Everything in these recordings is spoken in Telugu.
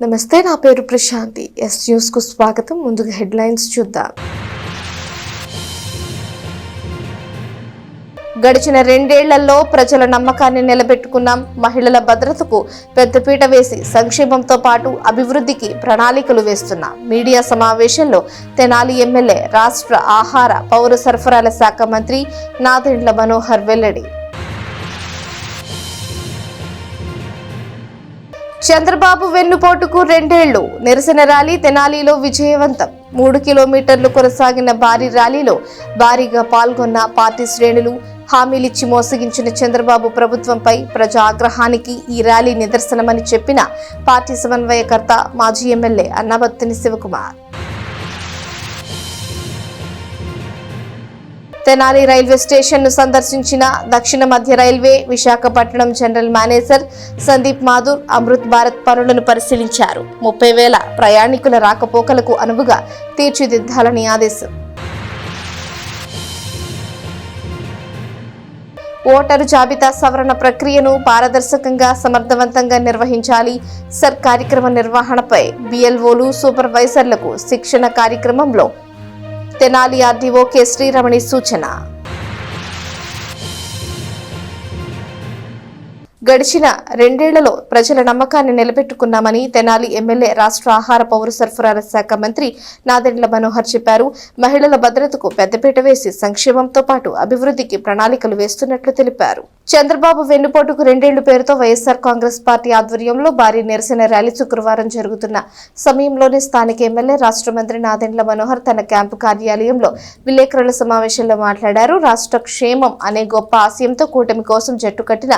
నమస్తే, నా పేరు ప్రశాంతి. ఎస్ న్యూస్ కు స్వాగతం. ముందుగా హెడ్లైన్స్ చూద్దాం. గడిచిన 2 ఏళ్లలో ప్రజల నమ్మకాన్ని నిలబెట్టుకున్నాం. మహిళల భద్రతకు పెద్దపీట వేసి సంక్షేమంతో పాటు అభివృద్ధికి ప్రణాళికలు వేస్తున్నాం. మీడియా సమావేశంలో తెనాలి ఎమ్మెల్యే, రాష్ట్ర ఆహార పౌర సరఫరాల శాఖ మంత్రి నాదెండ్ల మనోహర్ వెల్లడి. చంద్రబాబు వెన్నుపోటుకు 2 ఏళ్లు. నిరసన ర్యాలీ తెనాలిలో విజయవంతం. 3 కిలోమీటర్లు కొనసాగిన భారీ ర్యాలీలో భారీగా పాల్గొన్న పార్టీ శ్రేణులు. హామీలిచ్చి మోసగించిన చంద్రబాబు ప్రభుత్వంపై ప్రజా ఆగ్రహానికి ఈ ర్యాలీ నిదర్శనమని చెప్పిన పార్టీ సమన్వయకర్త, మాజీ MLA Annabattuni Sivakumar. Tenali railway station ను సందర్శించిన దక్షిణ మధ్య railway Visakhapatnam general manager Sandeep Mathur Amrit Bharat పనులను పరిశీలించారు. 30,000 ప్రయాణికుల రాకపోకలకు అనువుగా తీర్చిదిద్దాలని ఆదేశం. ఓటరు జాబితా సవరణ ప్రక్రియను పారదర్శకంగా, సమర్థవంతంగా నిర్వహించాలి. సర్ కార్యక్రమ నిర్వహణపై బిఎల్ఓలు, సూపర్వైజర్లకు శిక్షణ కార్యక్రమంలో తెనాలి ఆర్డీఓ కె శ్రీరమణి సూచన. గడిచిన 2 ఏళ్లలో ప్రజల నమ్మకాన్ని నిలబెట్టుకున్నామని తెనాలి ఎమ్మెల్యే, రాష్ట్ర ఆహార పౌర సరఫరాల శాఖ మంత్రి నాదెండ్ల మనోహర్ చెప్పారు. మహిళల భద్రతకు పెద్దపీట వేసి సంక్షేమంతో పాటు అభివృద్ధికి ప్రణాళికలు వేస్తున్నట్లు తెలిపారు. చంద్రబాబు వెన్నుపోటుకు 2 ఏళ్ల పేరుతో వైఎస్ఆర్ కాంగ్రెస్ పార్టీ ఆధ్వర్యంలో భారీ నిరసన ర్యాలీ శుక్రవారం జరుగుతున్న సమయంలోనే స్థానిక ఎమ్మెల్యే, రాష్ట్ర మంత్రి నాదెండ్ల మనోహర్ తన క్యాంపు కార్యాలయంలో విలేకరుల సమావేశంలో మాట్లాడారు. రాష్ట్ర క్షేమం అనే గొప్ప ఆశయంతో కూటమి కోసం జట్టు కట్టిన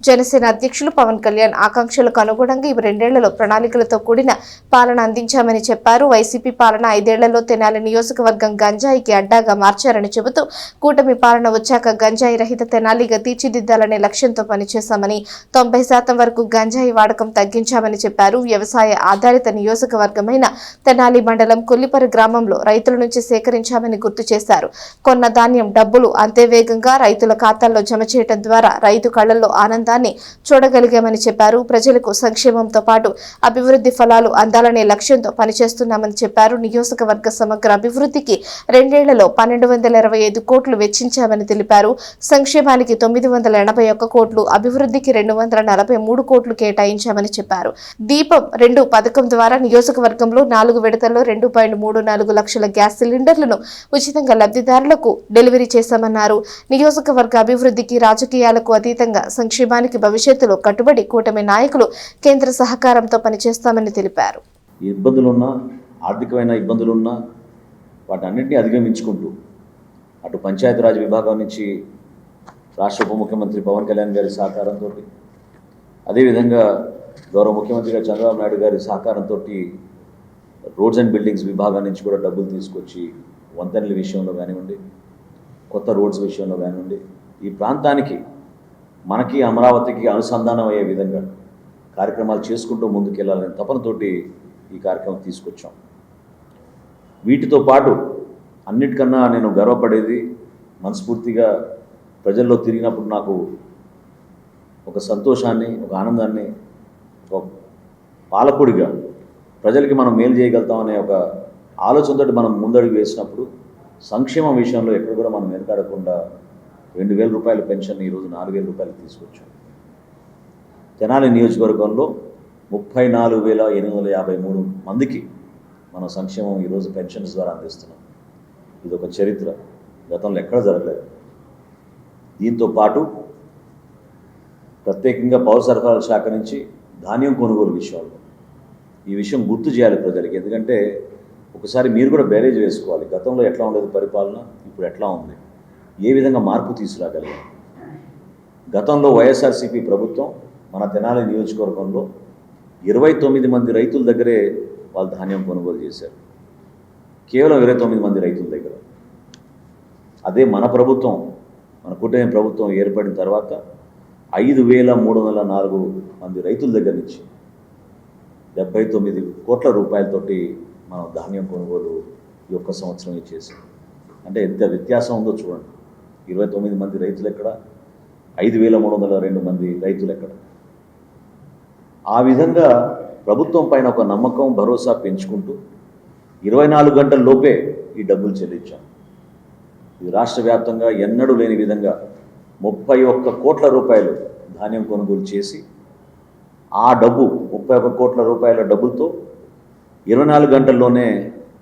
జనసేన అధ్యక్షులు పవన్ కళ్యాణ్ ఆకాంక్షలకు అనుగుణంగా ఈ 2 ఏళ్లలో ప్రణాళికలతో కూడిన పాలన అందించామని చెప్పారు. వైసీపీ పాలన 5 ఏళ్లలో తెనాలి నియోజకవర్గం గంజాయికి అడ్డాగా మార్చారని చెబుతూ, కూటమి పాలన వచ్చాక గంజాయి రహిత తెనాలిగా తీర్చిదిద్దాలనే లక్ష్యంతో పనిచేశామని, 90% వరకు గంజాయి వాడకం తగ్గించామని చెప్పారు. వ్యవసాయ ఆధారిత నియోజకవర్గమైన తెనాలి మండలం కొల్లిపరి గ్రామంలో రైతుల నుంచి సేకరించామని గుర్తు చేశారు. కొన్న ధాన్యం డబ్బులు అంతే వేగంగా రైతుల ఖాతాల్లో జమ చేయడం ద్వారా రైతు కళ్లలో ఆనందాన్ని చూడగలిగామని చెప్పారు. ప్రజలకు సంక్షేమంతో పాటు అభివృద్ధి ఫలాలు అందాలనే లక్ష్యంతో పనిచేస్తున్నామని చెప్పారు. నియోజకవర్గ సమగ్ర అభివృద్ధికి 2 ఏళ్లలో 1,225 కోట్లు వెచ్చించామని తెలిపారు. సంక్షేమానికి 981 కోట్లు, అభివృద్ధికి 243 కోట్లు కేటాయించామని చెప్పారు. దీపం 2 పథకం ద్వారా నియోజకవర్గంలో 4 విడతల్లో 2.34 లక్షల గ్యాస్ సిలిండర్లను ఉచితంగా లబ్ధిదారులకు డెలివరీ చేశామన్నారు. నియోజకవర్గ అభివృద్ధికి, రాజకీయాలకు అతీతంగా సంక్షేమానికి భవిష్యత్తులో కట్టుబడి కూటమి నాయకులు కేంద్ర సహకారంతో పనిచేస్తామని తెలిపారు. ఇబ్బందులున్నా, ఆర్థికమైన ఇబ్బందులున్నా వాటన్నింటినీ అధిగమించుకుంటూ అటు పంచాయతీరాజ్ విభాగం నుంచి రాష్ట్ర ఉప ముఖ్యమంత్రి పవన్ కళ్యాణ్ గారి సహకారంతో, అదేవిధంగా గౌరవ ముఖ్యమంత్రి గారు చంద్రబాబు నాయుడు గారి సహకారంతో రోడ్స్ అండ్ బిల్డింగ్స్ విభాగం నుంచి కూడా డబ్బులు తీసుకొచ్చి వంతెనల విషయంలో కానివ్వండి, కొత్త రోడ్స్ విషయంలో కానివ్వండి, ఈ ప్రాంతానికి, మనకి అమరావతికి అనుసంధానం అయ్యే విధంగా కార్యక్రమాలు చేసుకుంటూ ముందుకెళ్లాలని తపనతోటి ఈ కార్యక్రమం తీసుకొచ్చాం. వీటితో పాటు అన్నిటికన్నా నేను గర్వపడేది, మనస్ఫూర్తిగా ప్రజల్లో తిరిగినప్పుడు నాకు ఒక సంతోషాన్ని, ఒక ఆనందాన్ని, ఒక పాలకుడిగా ప్రజలకి మనం మేలు చేయగలుగుతామనే ఒక ఆలోచనతో మనం ముందడుగు వేసినప్పుడు సంక్షేమ విషయంలో ఎక్కడ కూడా మనం వెనకాడకుండా 2,000 రూపాయల పెన్షన్ ఈరోజు 4,000 రూపాయలు తీసుకొచ్చాం. తెనాలి నియోజకవర్గంలో 34,853 మందికి మన సంక్షేమం ఈరోజు పెన్షన్స్ ద్వారా అందిస్తున్నాం. ఇది ఒక చరిత్ర, గతంలో ఎక్కడ జరగలేదు. దీంతో పాటు ప్రత్యేకంగా పౌర సరఫరాల శాఖ నుంచి ధాన్యం కొనుగోలు విషయంలో ఈ విషయం గుర్తు చేయాలి ప్రజలకి. ఎందుకంటే ఒకసారి మీరు కూడా బేరేజ్ వేసుకోవాలి. గతంలో ఎట్లా ఉండేది పరిపాలన, ఇప్పుడు ఎట్లా ఉంది, ఏ విధంగా మార్పు తీసుకురాగలిగాం. గతంలో వైఎస్ఆర్సీపీ ప్రభుత్వం మన తెనాలి నియోజకవర్గంలో 29 మంది రైతుల దగ్గరే వాళ్ళు ధాన్యం కొనుగోలు చేశారు. కేవలం 29 మంది రైతుల దగ్గర. అదే మన ప్రభుత్వం, మన కూటమి ప్రభుత్వం ఏర్పడిన తర్వాత 5,304 మంది రైతుల దగ్గర నుంచి 79 కోట్ల రూపాయలతోటి మనం ధాన్యం కొనుగోలు ఈ ఒక్క సంవత్సరం చేసాం. అంటే ఎంత వ్యత్యాసం ఉందో చూడండి. 29 మంది రైతులు ఎక్కడ, 5,302 మంది రైతులు ఎక్కడ. ఆ విధంగా ప్రభుత్వం పైన ఒక నమ్మకం, భరోసా పెంచుకుంటూ 24 గంటల లోపే ఈ డబ్బులు చెల్లించాం. ఇది రాష్ట్ర వ్యాప్తంగా ఎన్నడూ లేని విధంగా 31 కోట్ల రూపాయలు ధాన్యం కొనుగోలు చేసి ఆ డబ్బు 31 కోట్ల రూపాయల డబ్బులతో 24 గంటల్లోనే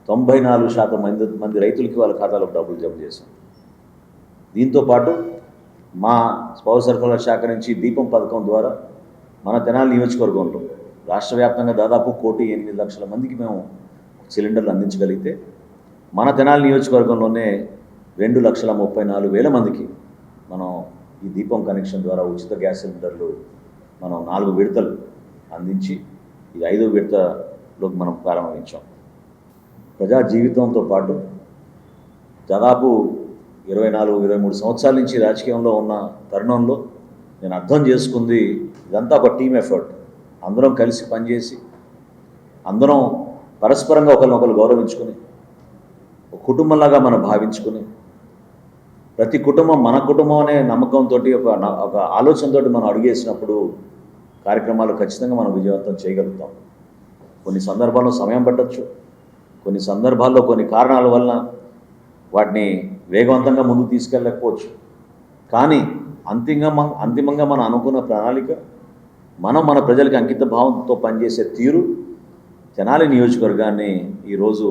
94% మంది రైతులకి వాళ్ళ ఖాతాలో డబ్బులు జమ చేశాం. దీంతోపాటు మా పౌర సరఫరాల శాఖ నుంచి దీపం పథకం ద్వారా మన తెనాలి నియోజకవర్గంలో రాష్ట్ర వ్యాప్తంగా దాదాపు 1,800,00,000 మందికి మేము సిలిండర్లు అందించగలిగితే మన తెనాలి నియోజకవర్గంలోనే 2,34,000 మందికి మనం ఈ దీపం కనెక్షన్ ద్వారా ఉచిత గ్యాస్ సిలిండర్లు మనం 4 విడతలు అందించి ఇది 5వ విడతలోకి మనం ప్రారంభించాం. ప్రజా జీవితంతో పాటు దాదాపు 24-23 సంవత్సరాల నుంచి రాజకీయంలో ఉన్న తరుణంలో నేను అర్థం చేసుకుంది ఇదంతా ఒక టీమ్ ఎఫర్ట్. అందరం కలిసి పనిచేసి అందరం పరస్పరంగా ఒకరినొకరు గౌరవించుకొని ఒక కుటుంబంలాగా మనం భావించుకొని ప్రతి కుటుంబం మన కుటుంబం అనే నమ్మకంతో ఒక ఆలోచనతో మనం అడుగేసినప్పుడు కార్యక్రమాలు ఖచ్చితంగా మనం విజయవంతం చేయగలుగుతాం. కొన్ని సందర్భాల్లో సమయం పట్టవచ్చు, కొన్ని సందర్భాల్లో కొన్ని కారణాల వలన వాటిని వేగవంతంగా ముందుకు తీసుకెళ్ళకపోవచ్చు. కానీ అంతిమంగా మనం అనుకున్న ప్రణాళిక మనం మన ప్రజలకు అంకిత భావంతో పనిచేసే తీరు తెనాలి నియోజకవర్గాన్ని ఈరోజు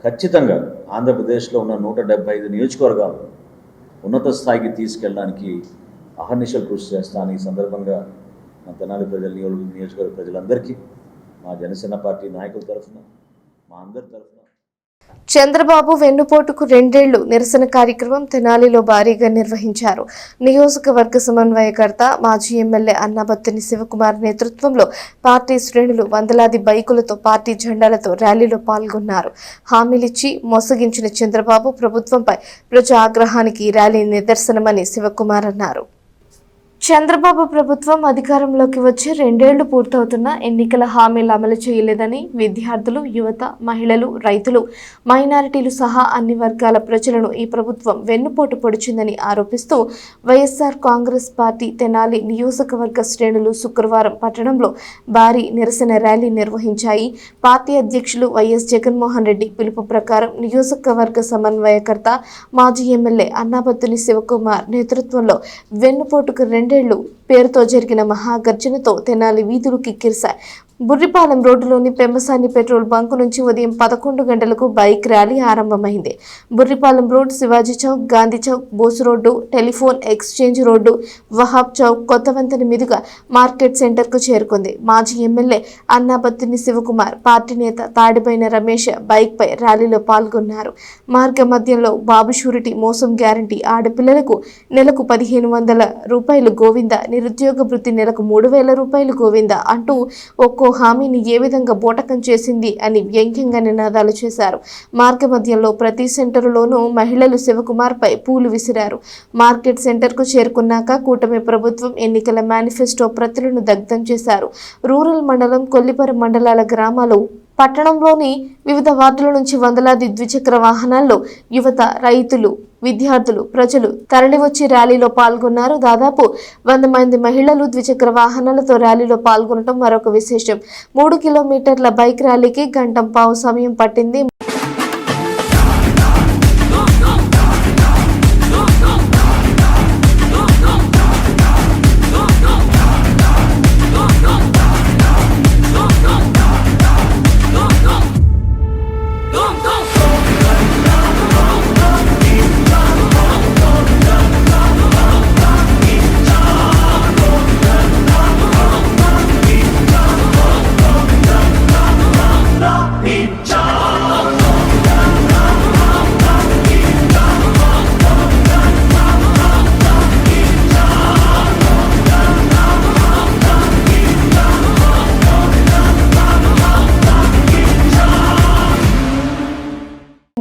ఖచ్చితంగా ఆంధ్రప్రదేశ్లో ఉన్న 175 నియోజకవర్గాలు ఉన్నత స్థాయికి తీసుకెళ్ళడానికి అహర్నిశలు కృషి చేస్తాను. ఈ సందర్భంగా మా తెనాలి నియోజకవర్గ ప్రజలందరికీ మా జనసేన పార్టీ నాయకుల తరఫున మా అందరి తరఫున చంద్రబాబు వెన్నుపోటుకు 2 ఏళ్లు నిరసన కార్యక్రమం తెనాలిలో భారీగా నిర్వహించారు. నియోజకవర్గ సమన్వయకర్త మాజీ ఎమ్మెల్యే అన్నాబత్తుని శివకుమార్ నేతృత్వంలో పార్టీ శ్రేణులు వందలాది బైకులతో పార్టీ జెండాలతో ర్యాలీలో పాల్గొన్నారు. హామీలిచ్చి మోసగించిన చంద్రబాబు ప్రభుత్వంపై ప్రజా ఆగ్రహానికి ఈ ర్యాలీ నిదర్శనమని శివకుమార్ అన్నారు. చంద్రబాబు ప్రభుత్వం అధికారంలోకి వచ్చి 2 ఏళ్లు పూర్తవుతున్నా ఎన్నికల హామీలు అమలు చేయలేదని విద్యార్థులు, యువత, మహిళలు, రైతులు, మైనారిటీలు సహా అన్ని వర్గాల ప్రజలను ఈ ప్రభుత్వం వెన్నుపోటు పొడిచిందని ఆరోపిస్తూ వైఎస్ఆర్ కాంగ్రెస్ పార్టీ తెనాలి నియోజకవర్గ శ్రేణులు శుక్రవారం పట్టణంలో భారీ నిరసన ర్యాలీ నిర్వహించాయి. పార్టీ అధ్యక్షులు వైఎస్ జగన్మోహన్ రెడ్డి పిలుపు ప్రకారం నియోజకవర్గ సమన్వయకర్త మాజీ ఎమ్మెల్యే అన్నాబత్తుని శివకుమార్ నేతృత్వంలో వెన్నుపోటుకు 2 ఏళ్లు పేరుతో జరిగిన మహాగర్జనతో తెనాలి వీధులు కిక్కిరిశాయి. బుర్రిపాలెం రోడ్డులోని పెమ్మసాని పెట్రోల్ బంకు నుంచి ఉదయం 11 గంటలకు బైక్ ర్యాలీ ఆరంభమైంది. Burripalem road, Shivaji chowk, Gandhi chowk, Bose road, telephone exchange road, Wahab chowk, కొత్త వంతెన మీదుగా మార్కెట్ సెంటర్కు చేరుకుంది. మాజీ ఎమ్మెల్యే అన్నాబత్తుని శివకుమార్, పార్టీ నేత తాడిబైన రమేష్ బైక్పై ర్యాలీలో పాల్గొన్నారు. మార్గ మధ్యంలో బాబు షూరిటీ మోసం గ్యారంటీ, ఆడపిల్లలకు నెలకు 1,500 రూపాయలు గోవింద, నిరుద్యోగ భృతి నెలకు 3,000 రూపాయలు గోవింద అంటూ ఒక్కో హామీని ఏ విధంగా బోటకం చేసింది అని వ్యంగ్యంగా నినాదాలు చేశారు. మార్గ మధ్యంలో ప్రతి సెంటరులోనూ మహిళలు శివకుమార్ పై పూలు విసిరారు. మార్కెట్ సెంటర్కు చేరుకున్నాక కూటమి ప్రభుత్వం ఎన్నికల మేనిఫెస్టో ప్రతులను దగ్ధం చేశారు. రూరల్ మండలం, కొల్లిపర మండలాల గ్రామాలు, పట్టణంలోని వివిధ వార్డుల నుంచి వందలాది ద్విచక్ర వాహనాల్లో యువత, రైతులు, విద్యార్థులు, ప్రజలు తరలివచ్చి ర్యాలీలో పాల్గొన్నారు. దాదాపు 100 మంది మహిళలు ద్విచక్ర వాహనాలతో ర్యాలీలో పాల్గొనడం మరొక విశేషం. 3 కిలోమీటర్ల బైక్ ర్యాలీకి 1.5 గంట సమయం పట్టింది.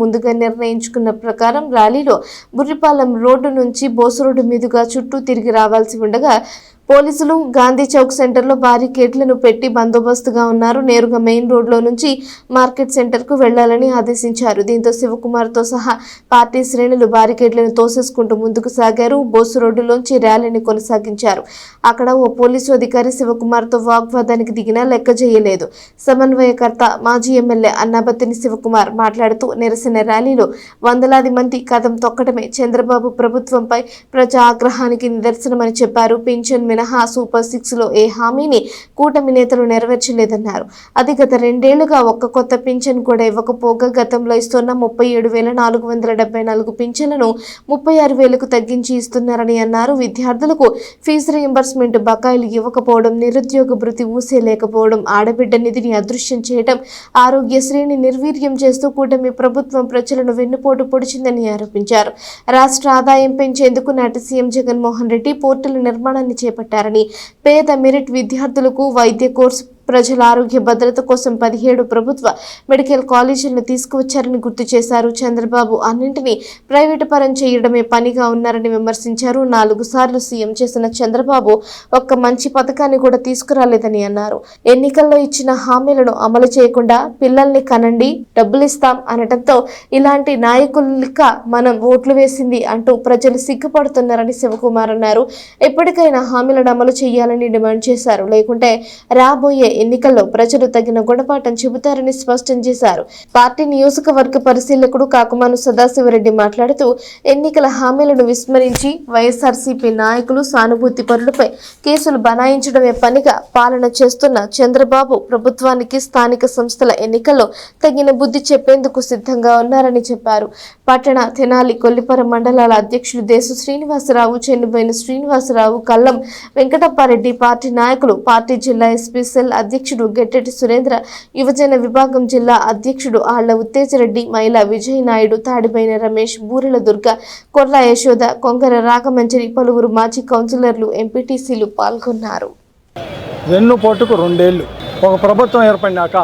ముందుగా నిర్ణయించుకున్న ప్రకారం ర్యాలీలో బుర్రిపాలెం రోడ్డు నుంచి బోసు రోడ్డు మీదుగా చుట్టూ తిరిగి రావాల్సి ఉండగా పోలీసులు గాంధీ చౌక్ సెంటర్లో బారికేడ్లను పెట్టి బందోబస్తుగా ఉన్నారు. నేరుగా మెయిన్ రోడ్లో నుంచి మార్కెట్ సెంటర్కు వెళ్లాలని ఆదేశించారు. దీంతో శివకుమార్తో సహా పార్టీ శ్రేణులు బారికేడ్లను తోసేసుకుంటూ ముందుకు సాగారు. బోసు రోడ్డులోంచి ర్యాలీని కొనసాగించారు. అక్కడ ఓ పోలీసు అధికారి శివకుమార్తో వాగ్వాదానికి దిగినా లెక్క చేయలేదు. సమన్వయకర్త మాజీ ఎమ్మెల్యే అన్నాబత్తిని శివకుమార్ మాట్లాడుతూ నిరసన ర్యాలీలో వందలాది మంది కదం తొక్కడమే చంద్రబాబు ప్రభుత్వంపై ప్రజా ఆగ్రహానికి నిదర్శనమని చెప్పారు. పింఛన్ మినహా సూపర్ 6లో ఏ హామీని కూటమి నేతలు నెరవేర్చలేదన్నారు. అది గత 2 ఏళ్లుగా ఒక్క కొత్త పింఛన్ కూడా ఇవ్వకపోగా గతంలో ఇస్తున్న 37,474 పింఛన్లను 36,000కు తగ్గించి ఇస్తున్నారని అన్నారు. విద్యార్థులకు ఫీజు రీయింబర్స్మెంట్ బకాయిలు ఇవ్వకపోవడం, నిరుద్యోగ భృతి ఊసే లేకపోవడం, ఆడబిడ్డ నిధిని అదృశ్యం చేయడం, ఆరోగ్యశ్రీని నిర్వీర్యం చేస్తూ కూటమి ప్రభుత్వం ప్రజలను వెన్నుపోటు పొడిచిందని ఆరోపించారు. రాష్ట్ర ఆదాయం పెంచేందుకు నాటి సీఎం జగన్మోహన్ రెడ్డి పోర్టుల నిర్మాణాన్ని చేపట్టారని, పేద మెరిట్ విద్యార్థులకు వైద్య కోర్సు, ప్రజల ఆరోగ్య భద్రత కోసం 17 ప్రభుత్వ మెడికల్ కాలేజీలను తీసుకువచ్చారని గుర్తు చేశారు. చంద్రబాబు అన్నింటినీ ప్రైవేటు పరం చేయడమే పనిగా ఉన్నారని విమర్శించారు. 4 సార్లు సీఎం చేసిన చంద్రబాబు ఒక్క మంచి పథకాన్ని కూడా తీసుకురాలేదని అన్నారు. ఎన్నికల్లో ఇచ్చిన హామీలను అమలు చేయకుండా పిల్లల్ని కనండి, డబ్బులిస్తాం అనడంతో ఇలాంటి నాయకులక మనం ఓట్లు వేసింది అంటూ ప్రజలు సిగ్గుపడుతున్నారని శివకుమార్ అన్నారు. ఎప్పటికైనా హామీలను అమలు చేయాలని డిమాండ్ చేశారు. లేకుంటే రాబోయే ఎన్నికల్లో ప్రజలు తగిన గుణపాఠం చెబుతారని స్పష్టం చేశారు. పార్టీ నియోజకవర్గ పరిశీలకుడు కాకుమాను సదాశివరెడ్డి మాట్లాడుతూ ఎన్నికల హామీలను విస్మరించి వైఎస్ఆర్సీపీ నాయకులు సానుభూతి పరులపై కేసులు బనాయించడమే పనిగా పాలన చేస్తున్న చంద్రబాబు ప్రభుత్వానికి స్థానిక సంస్థల ఎన్నికల్లో తగిన బుద్ధి చెప్పేందుకు సిద్ధంగా ఉన్నారని చెప్పారు. పట్టణ, తెనాలి, కొల్లిపర మండలాల అధ్యక్షులు దేశు శ్రీనివాసరావు, చెన్నుబోయిన శ్రీనివాసరావు, కల్లం వెంకటప్పారెడ్డి, పార్టీ నాయకులు, పార్టీ జిల్లా ఎస్పీ సెల్ అధ్యక్షుడు గెట్టెటి సురేంద్ర, యువజన విభాగం జిల్లా అధ్యక్షుడు ఆళ్ల ఉత్తేజరెడ్డి, మహిళా విజయ్ నాయుడు, తాడిబైన రమేష్, బూరెల దుర్గ, కొర్ర యశోద, కొంగర రాగమంజరి, పలువురు మాజీ కౌన్సిలర్లు, ఎంపీటీసీలు పాల్గొన్నారు. వెన్నుపోటుకు 2 ఏళ్ళు ఒక ప్రభుత్వం ఏర్పడినాక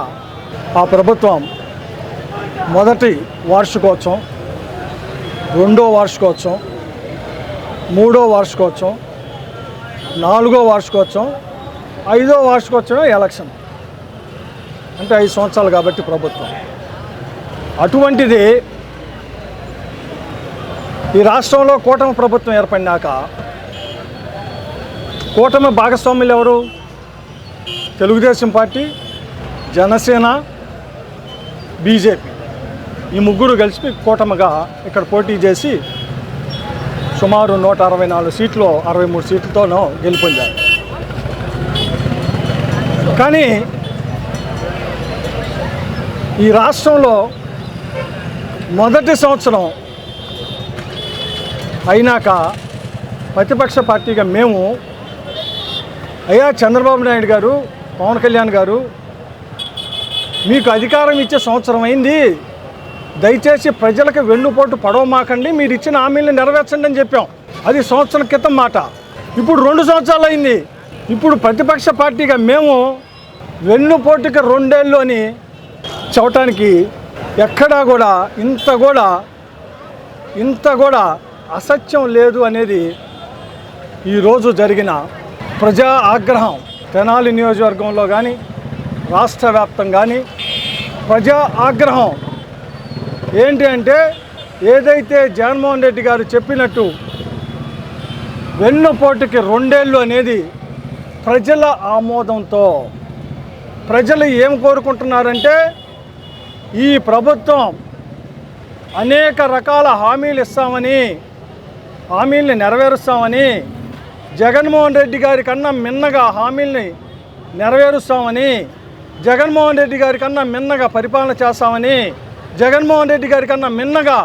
ఆ ప్రభుత్వం మొదటి వార్షికోత్సవం, 2వ వార్షికోత్సవం, 3వ వార్షికోత్సవం, 4వ వార్షికోత్సవం, 5వ వార్షికోత్సవం ఎలక్షన్. అంటే 5 సంవత్సరాలు కాబట్టి ప్రభుత్వం. అటువంటిది ఈ రాష్ట్రంలో కూటమి ప్రభుత్వం ఏర్పడినాక కూటమి భాగస్వాములు ఎవరు? Telugu Desam party, Janasena, BJP. ఈ ముగ్గురు కలిసి కూటమిగా ఇక్కడ పోటీ చేసి సుమారు 164 సీట్లు, 63 సీట్లతోనూ గెలుపొందారు. కానీ ఈ రాష్ట్రంలో మొదటి సంవత్సరం అయినాక ప్రతిపక్ష పార్టీగా మేము, అయ్యా చంద్రబాబు నాయుడు గారు, పవన్ కళ్యాణ్ గారు, మీకు అధికారం ఇచ్చే సంవత్సరం అయింది, దయచేసి ప్రజలకు వెన్నుపోటు పడవమాకండి, మీరు ఇచ్చిన హామీలను నెరవేర్చండి అని చెప్పాం. అది సంవత్సరం క్రితం మాట. ఇప్పుడు 2 సంవత్సరాలు అయింది. ఇప్పుడు ప్రతిపక్ష పార్టీగా మేము వెన్నుపోటుకి 2 ఏళ్ళు అని చెప్పటానికి ఎక్కడా కూడా ఇంత కూడా అసత్యం లేదు అనేది ఈరోజు జరిగిన ప్రజా ఆగ్రహం. తెనాలి నియోజకవర్గంలో కానీ రాష్ట్ర వ్యాప్తంగా కానీ ప్రజా ఆగ్రహం ఏంటి అంటే, ఏదైతే జగన్మోహన్ రెడ్డి గారు చెప్పినట్టు వెన్నుపోటుకి 2 ఏళ్ళు అనేది ప్రజల ఆమోదంతో, ప్రజలు ఏం కోరుకుంటున్నారంటే, ఈ ప్రభుత్వం అనేక రకాల హామీలు ఇస్తామని, హామీల్ని నెరవేరుస్తామని, జగన్మోహన్ రెడ్డి గారి కన్నా మిన్నగా హామీల్ని నెరవేరుస్తామని, జగన్మోహన్ రెడ్డి గారి కన్నా మిన్నగా పరిపాలన చేస్తామని, జగన్మోహన్ రెడ్డి గారి కన్నా మిన్నగా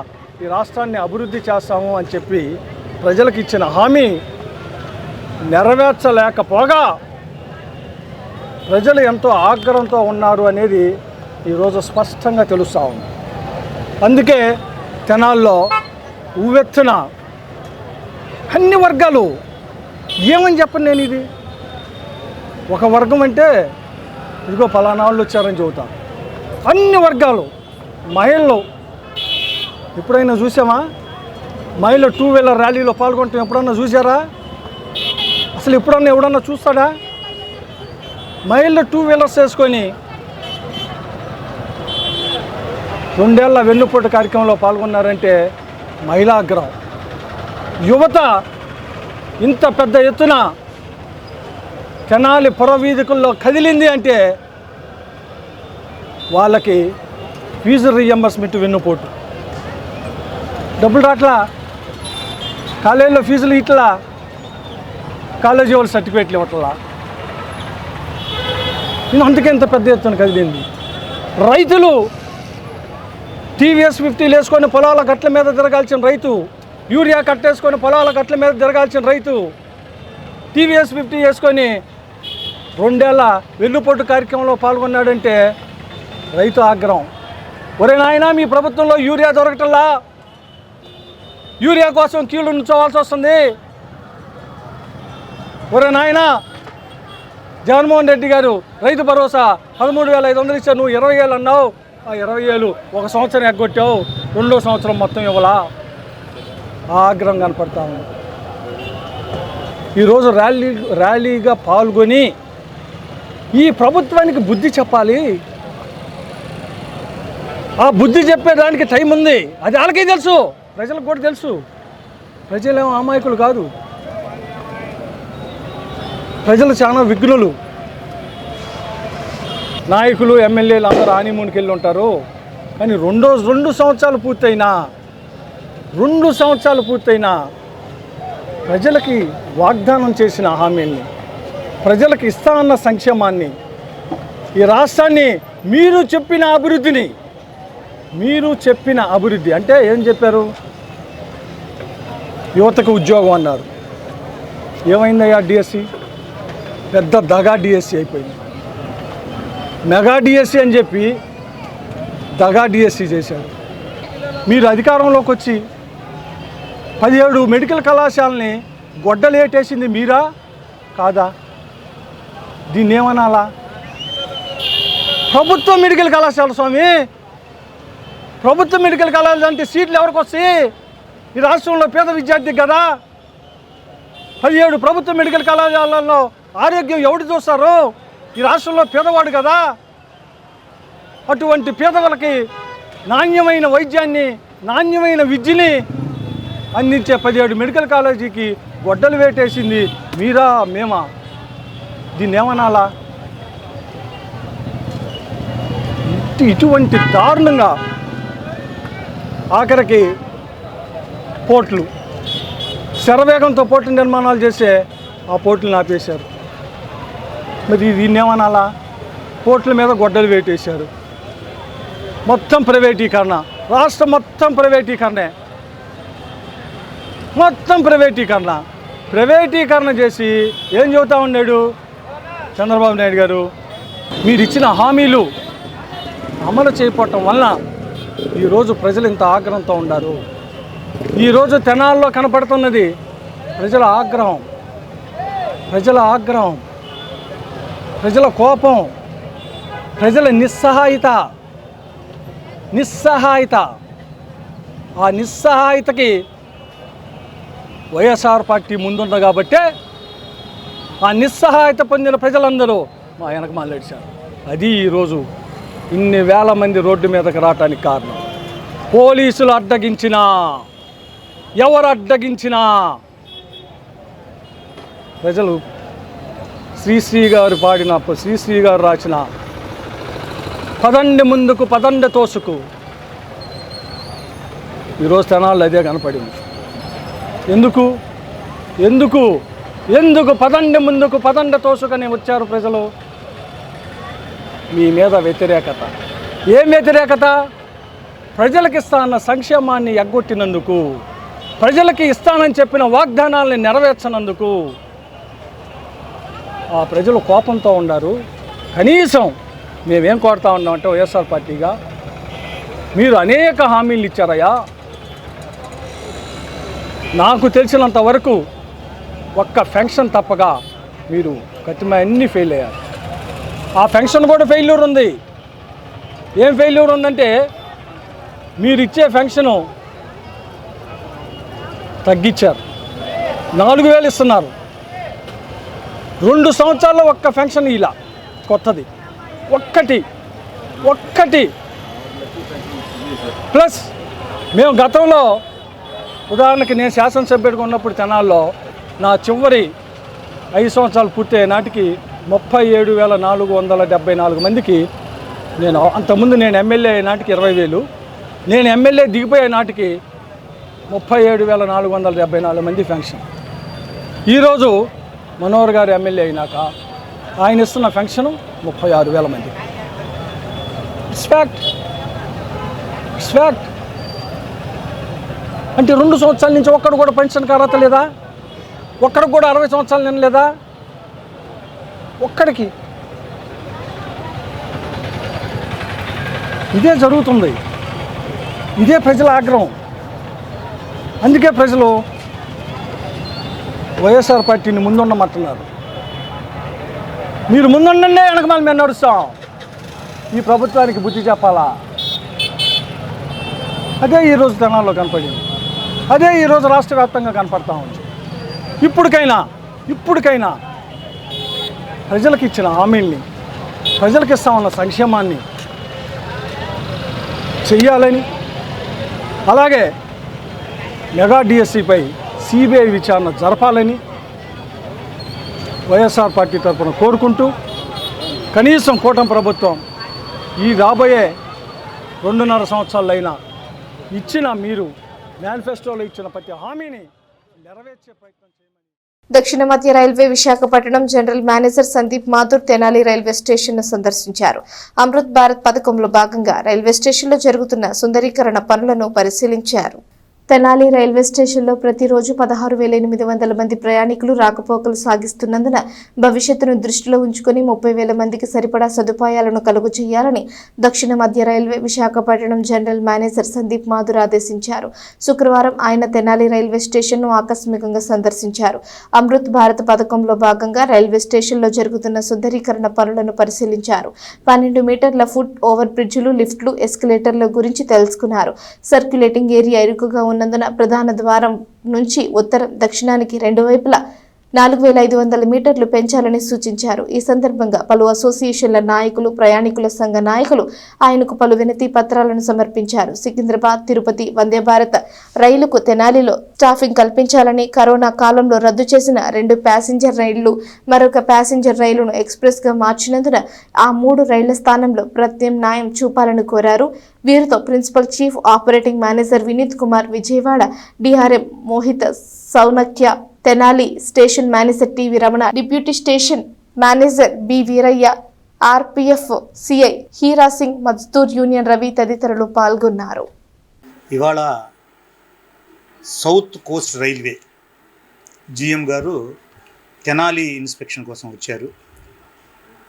ఈ రాష్ట్రాన్ని అభివృద్ధి చేస్తాము అని చెప్పి ప్రజలకు ఇచ్చిన హామీ నెరవేర్చలేకపోగా ప్రజలు ఎంతో ఆగ్రహంతో ఉన్నారు అనేది ఈరోజు స్పష్టంగా తెలుస్తూ ఉంది. అందుకే తెనాల్లో ఉవ్వెత్తున అన్ని వర్గాలు, ఏమని చెప్పను నేను, ఇది ఒక వర్గం అంటే ఇదిగో ఫలానా వాళ్ళు వచ్చారని చెబుతా. అన్ని వర్గాలు, మహిళలు ఎప్పుడైనా చూసామా? మహిళలు 2 వీలర్ ర్యాలీలో పాల్గొంటాం ఎప్పుడన్నా చూసారా? అసలు ఎప్పుడన్నా ఎవడన్నా చూస్తాడా? మైళ్ళు 2 వీలర్స్ వేసుకొని 2 ఏళ్ల వెన్నుపోటు కార్యక్రమంలో పాల్గొన్నారంటే మహిళాగ్రహం. యువత ఇంత పెద్ద ఎత్తున తెనాలి పురవీధికుల్లో కదిలింది అంటే వాళ్ళకి ఫీజు రీఎంబర్స్మెంట్ వెన్నుపోటు. డబ్బులు రాట్లా, కాలేజీలో ఫీజులు ఇట్లా, కాలేజీ వాళ్ళు సర్టిఫికేట్లు ఇవ్వట్లా. అందుకే ఇంత పెద్ద ఎత్తున కదిలింది. రైతులు టీవీఎస్ 50 వేసుకొని పొలాల గట్ల మీద తిరగాల్సిన రైతు, యూరియా కట్టేసుకొని పొలాల గట్ల మీద తిరగాల్సిన రైతు టీవీఎస్ 50 వేసుకొని 2 ఏళ్ల వెన్నుపోటు కార్యక్రమంలో పాల్గొన్నాడంటే రైతు ఆగ్రహం. ఒరే నాయనా, మీ ప్రభుత్వంలో యూరియా దొరకటల్లా, యూరియా కోసం క్యూలు నుంచోవాల్సి వస్తుంది. ఒరే నాయనా, జగన్మోహన్ రెడ్డి గారు రైతు భరోసా 13,500 ఇచ్చారు, నువ్వు 20,000 అన్నావు. ఆ 20,000 ఒక సంవత్సరం ఎగ్గొట్టావు, 2వ సంవత్సరం మొత్తం ఇవ్వలా. ఆగ్రహం కనపడతా ఉంది. ఈరోజు ర్యాలీగా పాల్గొని ఈ ప్రభుత్వానికి బుద్ధి చెప్పాలి. ఆ బుద్ధి చెప్పేదానికి టైం ఉంది. అది వాళ్ళకే తెలుసు, ప్రజలకు కూడా తెలుసు. ప్రజలేమో అమాయకులు కాదు, ప్రజలు చాలా విఘ్నులు. నాయకులు ఎమ్మెల్యేలు అందరూ హనీమూన్కి వెళ్ళి ఉంటారు. కానీ 2 సంవత్సరాలు పూర్తయినా ప్రజలకి వాగ్దానం చేసిన హామీల్ని, ప్రజలకు ఇస్తానన్న సంక్షేమాన్ని, ఈ రాష్ట్రాన్ని మీరు చెప్పిన అభివృద్ధి అంటే ఏం చెప్పారు? యువతకు ఉద్యోగం అన్నారు. ఏమైందయ్యా? డిఎస్సి పెద్ద దగా డిఎస్సి అయిపోయింది. మెగా డిఎస్సి అని చెప్పి దగా డిఎస్సి చేశారు. మీరు అధికారంలోకి వచ్చి 17 మెడికల్ కళాశాలని గొడ్డలేటేసింది మీరా కాదా? దీన్ని ఏమనాలా? ప్రభుత్వ మెడికల్ కళాశాల స్వామి, ప్రభుత్వ మెడికల్ కళాశాల అంటే సీట్లు ఎవరికి వస్తాయి? ఈ రాష్ట్రంలో పేద విద్యార్థి కదా. 17 ప్రభుత్వ మెడికల్ కళాశాలల్లో ఆరోగ్యం ఎవడు చూస్తారు? ఈ రాష్ట్రంలో పేదవాడు కదా. అటువంటి పేదవాళ్ళకి నాణ్యమైన వైద్యాన్ని, నాణ్యమైన విద్యని అందించే 17 మెడికల్ కాలేజీకి గొడ్డలు వేటేసింది మీరా మేమా? దీన్ని ఏమనాలా? ఇటువంటి దారుణంగా ఆఖరికి పోర్టులు శరవేగంతో పోర్టు నిర్మాణాలు చేసే ఆ పోర్టులను ఆపేశారు. మరి దీన్ని ఏమనాలా? పోర్టుల మీద గొడ్డలు వేటేశారు. మొత్తం ప్రైవేటీకరణ, రాష్ట్రం మొత్తం ప్రైవేటీకరణ చేసి ఏం చెబుతా ఉన్నాడు చంద్రబాబు నాయుడు గారు? మీరు ఇచ్చిన హామీలు అమలు చేయకపోవటం వలన ఈరోజు ప్రజలు ఇంత ఆగ్రహంతో ఉన్నారు. ఈరోజు తెనాల్లో కనపడుతున్నది ప్రజల ఆగ్రహం, ప్రజల కోపం, ప్రజల నిస్సహాయత. ఆ నిస్సహాయతకి వైఎస్ఆర్ పార్టీ ముందుంది కాబట్టే ఆ నిస్సహాయత పొందిన ప్రజలందరూ మా వెనక మాట్లాడారు. అది ఈరోజు ఇన్ని వేల మంది రోడ్డు మీదకి రావటానికి కారణం. పోలీసులు అడ్డగించినా, ఎవరు అడ్డగించినా ప్రజలు శ్రీశ్రీ గారు రాసిన పదండి ముందుకు పదండ తోసుకు ఈరోజు తెనాల్లో అదే కనపడింది. ఎందుకు పదండి ముందుకు పదండ తోసుకని వచ్చారు ప్రజలు? మీ మీద వ్యతిరేకత. ఏం వ్యతిరేకత? ప్రజలకు ఇస్తానన్న సంక్షేమాన్ని ఎగ్గొట్టినందుకు, ప్రజలకి ఇస్తానని చెప్పిన వాగ్దానాలని నెరవేర్చనందుకు ఆ ప్రజలు కోపంతో ఉన్నారు. కనీసం మేమేం కోరుతా ఉన్నామంటే వైఎస్ఆర్ పార్టీగా మీరు అనేక హామీలు ఇచ్చారయ్యా. నాకు తెలిసినంత వరకు ఒక్క పెన్షన్ తప్పగా మీరు అన్నీ ఫెయిల్ అయ్యారు. ఆ పెన్షన్ కూడా ఫెయిల్యూర్ ఉంది. ఏం ఫెయిల్యూర్ ఉందంటే మీరు ఇచ్చే పెన్షను తగ్గించారు. 4,000 ఇస్తున్నారు. 2 సంవత్సరాల్లో ఒక్క ఫెన్షన్ ఇలా కొత్తది ఒక్కటి ప్లస్ మేము గతంలో ఉదాహరణకి నేను శాసనసభ్యుడిగా ఉన్నప్పుడు తెనాల్లో నా చివరి 5 సంవత్సరాలు పూర్తయ్యే నాటికి 37,474 మందికి నేను అంతకుముందు నేను ఎమ్మెల్యే అయ్యే నాటికి 20,000, నేను ఎమ్మెల్యే దిగిపోయే నాటికి 37,474 మంది ఫెన్షన్. ఈరోజు మనోహర్ గారు ఎమ్మెల్యే అయినాక ఆయన ఇస్తున్న ఫెన్షను 36,000 మంది. It's fact. అంటే 2 సంవత్సరాల నుంచి ఒక్కడు కూడా పెన్షన్కి అర్హత లేదా? ఒక్కడికి కూడా 60 సంవత్సరాలు నిన్నలేదా? ఒక్కడికి. ఇదే జరుగుతుంది. ఇదే ప్రజల ఆగ్రహం. అందుకే ప్రజలు వైఎస్ఆర్ పార్టీని ముందుండమంటున్నారు. మీరు ముందుండండి, వెనకమాల మేము నడుస్తాం. ఈ ప్రభుత్వానికి బుద్ధి చెప్పాలా? అదే ఈరోజు తెనాల్లో కనపడింది. అదే ఈరోజు రాష్ట్ర వ్యాప్తంగా కనపడతా ఉంది. ఇప్పటికైనా ప్రజలకు ఇచ్చిన హామీల్ని, ప్రజలకు ఇస్తామన్న సంక్షేమాన్ని చెయ్యాలని, అలాగే మెగా డిఎస్సిపై సిబిఐ విచారణ జరపాలని వైఎస్ఆర్ పార్టీ తరఫున కోరుకుంటూ, కనీసం కూటమి ప్రభుత్వం ఈ రాబోయే 2.5 సంవత్సరాలైనా ఇచ్చిన మీరు మేనిఫెస్టోలో ఇచ్చిన ప్రతి హామీని నెరవేర్చే ప్రయత్నం చేయమని. దక్షిణ మధ్య railway Visakhapatnam general manager Sandeep Mathur Tenali railway స్టేషన్ను సందర్శించారు. అమృత్ భారత్ పథకంలో భాగంగా రైల్వే స్టేషన్లో జరుగుతున్న సుందరీకరణ పనులను పరిశీలించారు. తెనాలి రైల్వే స్టేషన్లో ప్రతిరోజు 16,800 మంది ప్రయాణికులు రాకపోకలు సాగిస్తున్నందున భవిష్యత్తును దృష్టిలో ఉంచుకుని 30,000 మందికి సరిపడా సదుపాయాలను కలుగు చేయాలని దక్షిణ మధ్య railway Visakhapatnam general manager Sandeep Mathur ఆదేశించారు. శుక్రవారం ఆయన తెనాలి రైల్వే స్టేషన్ను ఆకస్మికంగా సందర్శించారు. అమృత్ భారత్ పథకంలో భాగంగా రైల్వే స్టేషన్లో జరుగుతున్న సుందరీకరణ పనులను పరిశీలించారు. 12 మీటర్ల ఫుట్ ఓవర్ బ్రిడ్జిలు, లిఫ్ట్లు, ఎస్కలేటర్ల గురించి తెలుసుకున్నారు. సర్క్యులేటింగ్ ఏరియా ఇరుకుగా ఉన్నందున ప్రధాన ద్వారం నుంచి ఉత్తరం, దక్షిణానికి 2 వైపులా 4,500 మీటర్లు పెంచాలని సూచించారు. ఈ సందర్భంగా పలు అసోసియేషన్ల నాయకులు, ప్రయాణికుల సంఘ నాయకులు ఆయనకు పలు వినతి పత్రాలను సమర్పించారు. సికింద్రాబాద్, తిరుపతి వందే భారత్ రైలుకు తెనాలిలో స్టాఫింగ్ కల్పించాలని, కరోనా కాలంలో రద్దు చేసిన 2 ప్యాసింజర్ రైళ్లు, మరొక ప్యాసింజర్ రైలును ఎక్స్ప్రెస్గా మార్చినందున ఆ 3 రైళ్ల స్థానంలో ప్రత్యామ్నాయం చూపాలని కోరారు. వీరితో principal chief operating manager Vineet Kumar, Vijayawada DRM Mohit Saunakya, Tenali station manager TV Ramana, deputy station manager B Veeraiah, RPF CI Hira Singh, Mazdoor union Ravi తదితరులు పాల్గొన్నారు. ఇవాళ సౌత్ కోస్ట్ రైల్వే జిఎం గారు తెనాలి ఇన్స్పెక్షన్ కోసం వచ్చారు.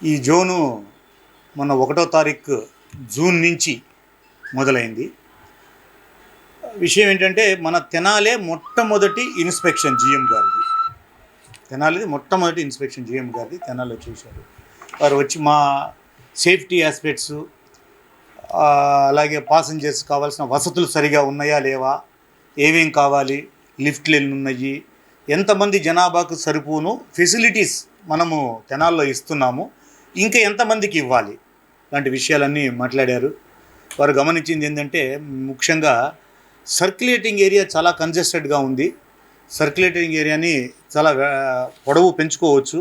ఈ జోను మొన్న 1వ తారీఖు జూన్ నుంచి మొదలైంది. విషయం ఏంటంటే మన తెనాలే మొట్టమొదటి ఇన్స్పెక్షన్ జిఎం గారిది. తెనాలిది మొట్టమొదటి ఇన్స్పెక్షన్ జిఎం గారిది తెనాలిలో చూశారు. వారు వచ్చి మా సేఫ్టీ ఆస్పెక్ట్స్, అలాగే పాసెంజర్స్ కావాల్సిన వసతులు సరిగా ఉన్నాయా లేవా, ఏమేం కావాలి, లిఫ్ట్లు ఎన్ని ఉన్నాయి, ఎంతమంది జనాభాకు సరిపోను ఫెసిలిటీస్ మనము తెనాల్లో ఇస్తున్నాము, ఇంకా ఎంతమందికి ఇవ్వాలి, లాంటి విషయాలన్నీ మాట్లాడారు. వారు గమనించింది ఏంటంటే ముఖ్యంగా సర్క్యులేటింగ్ ఏరియా చాలా కంజెస్టెడ్గా ఉంది. సర్క్యులేటింగ్ ఏరియాని చాలా పొడవు పెంచుకోవచ్చు.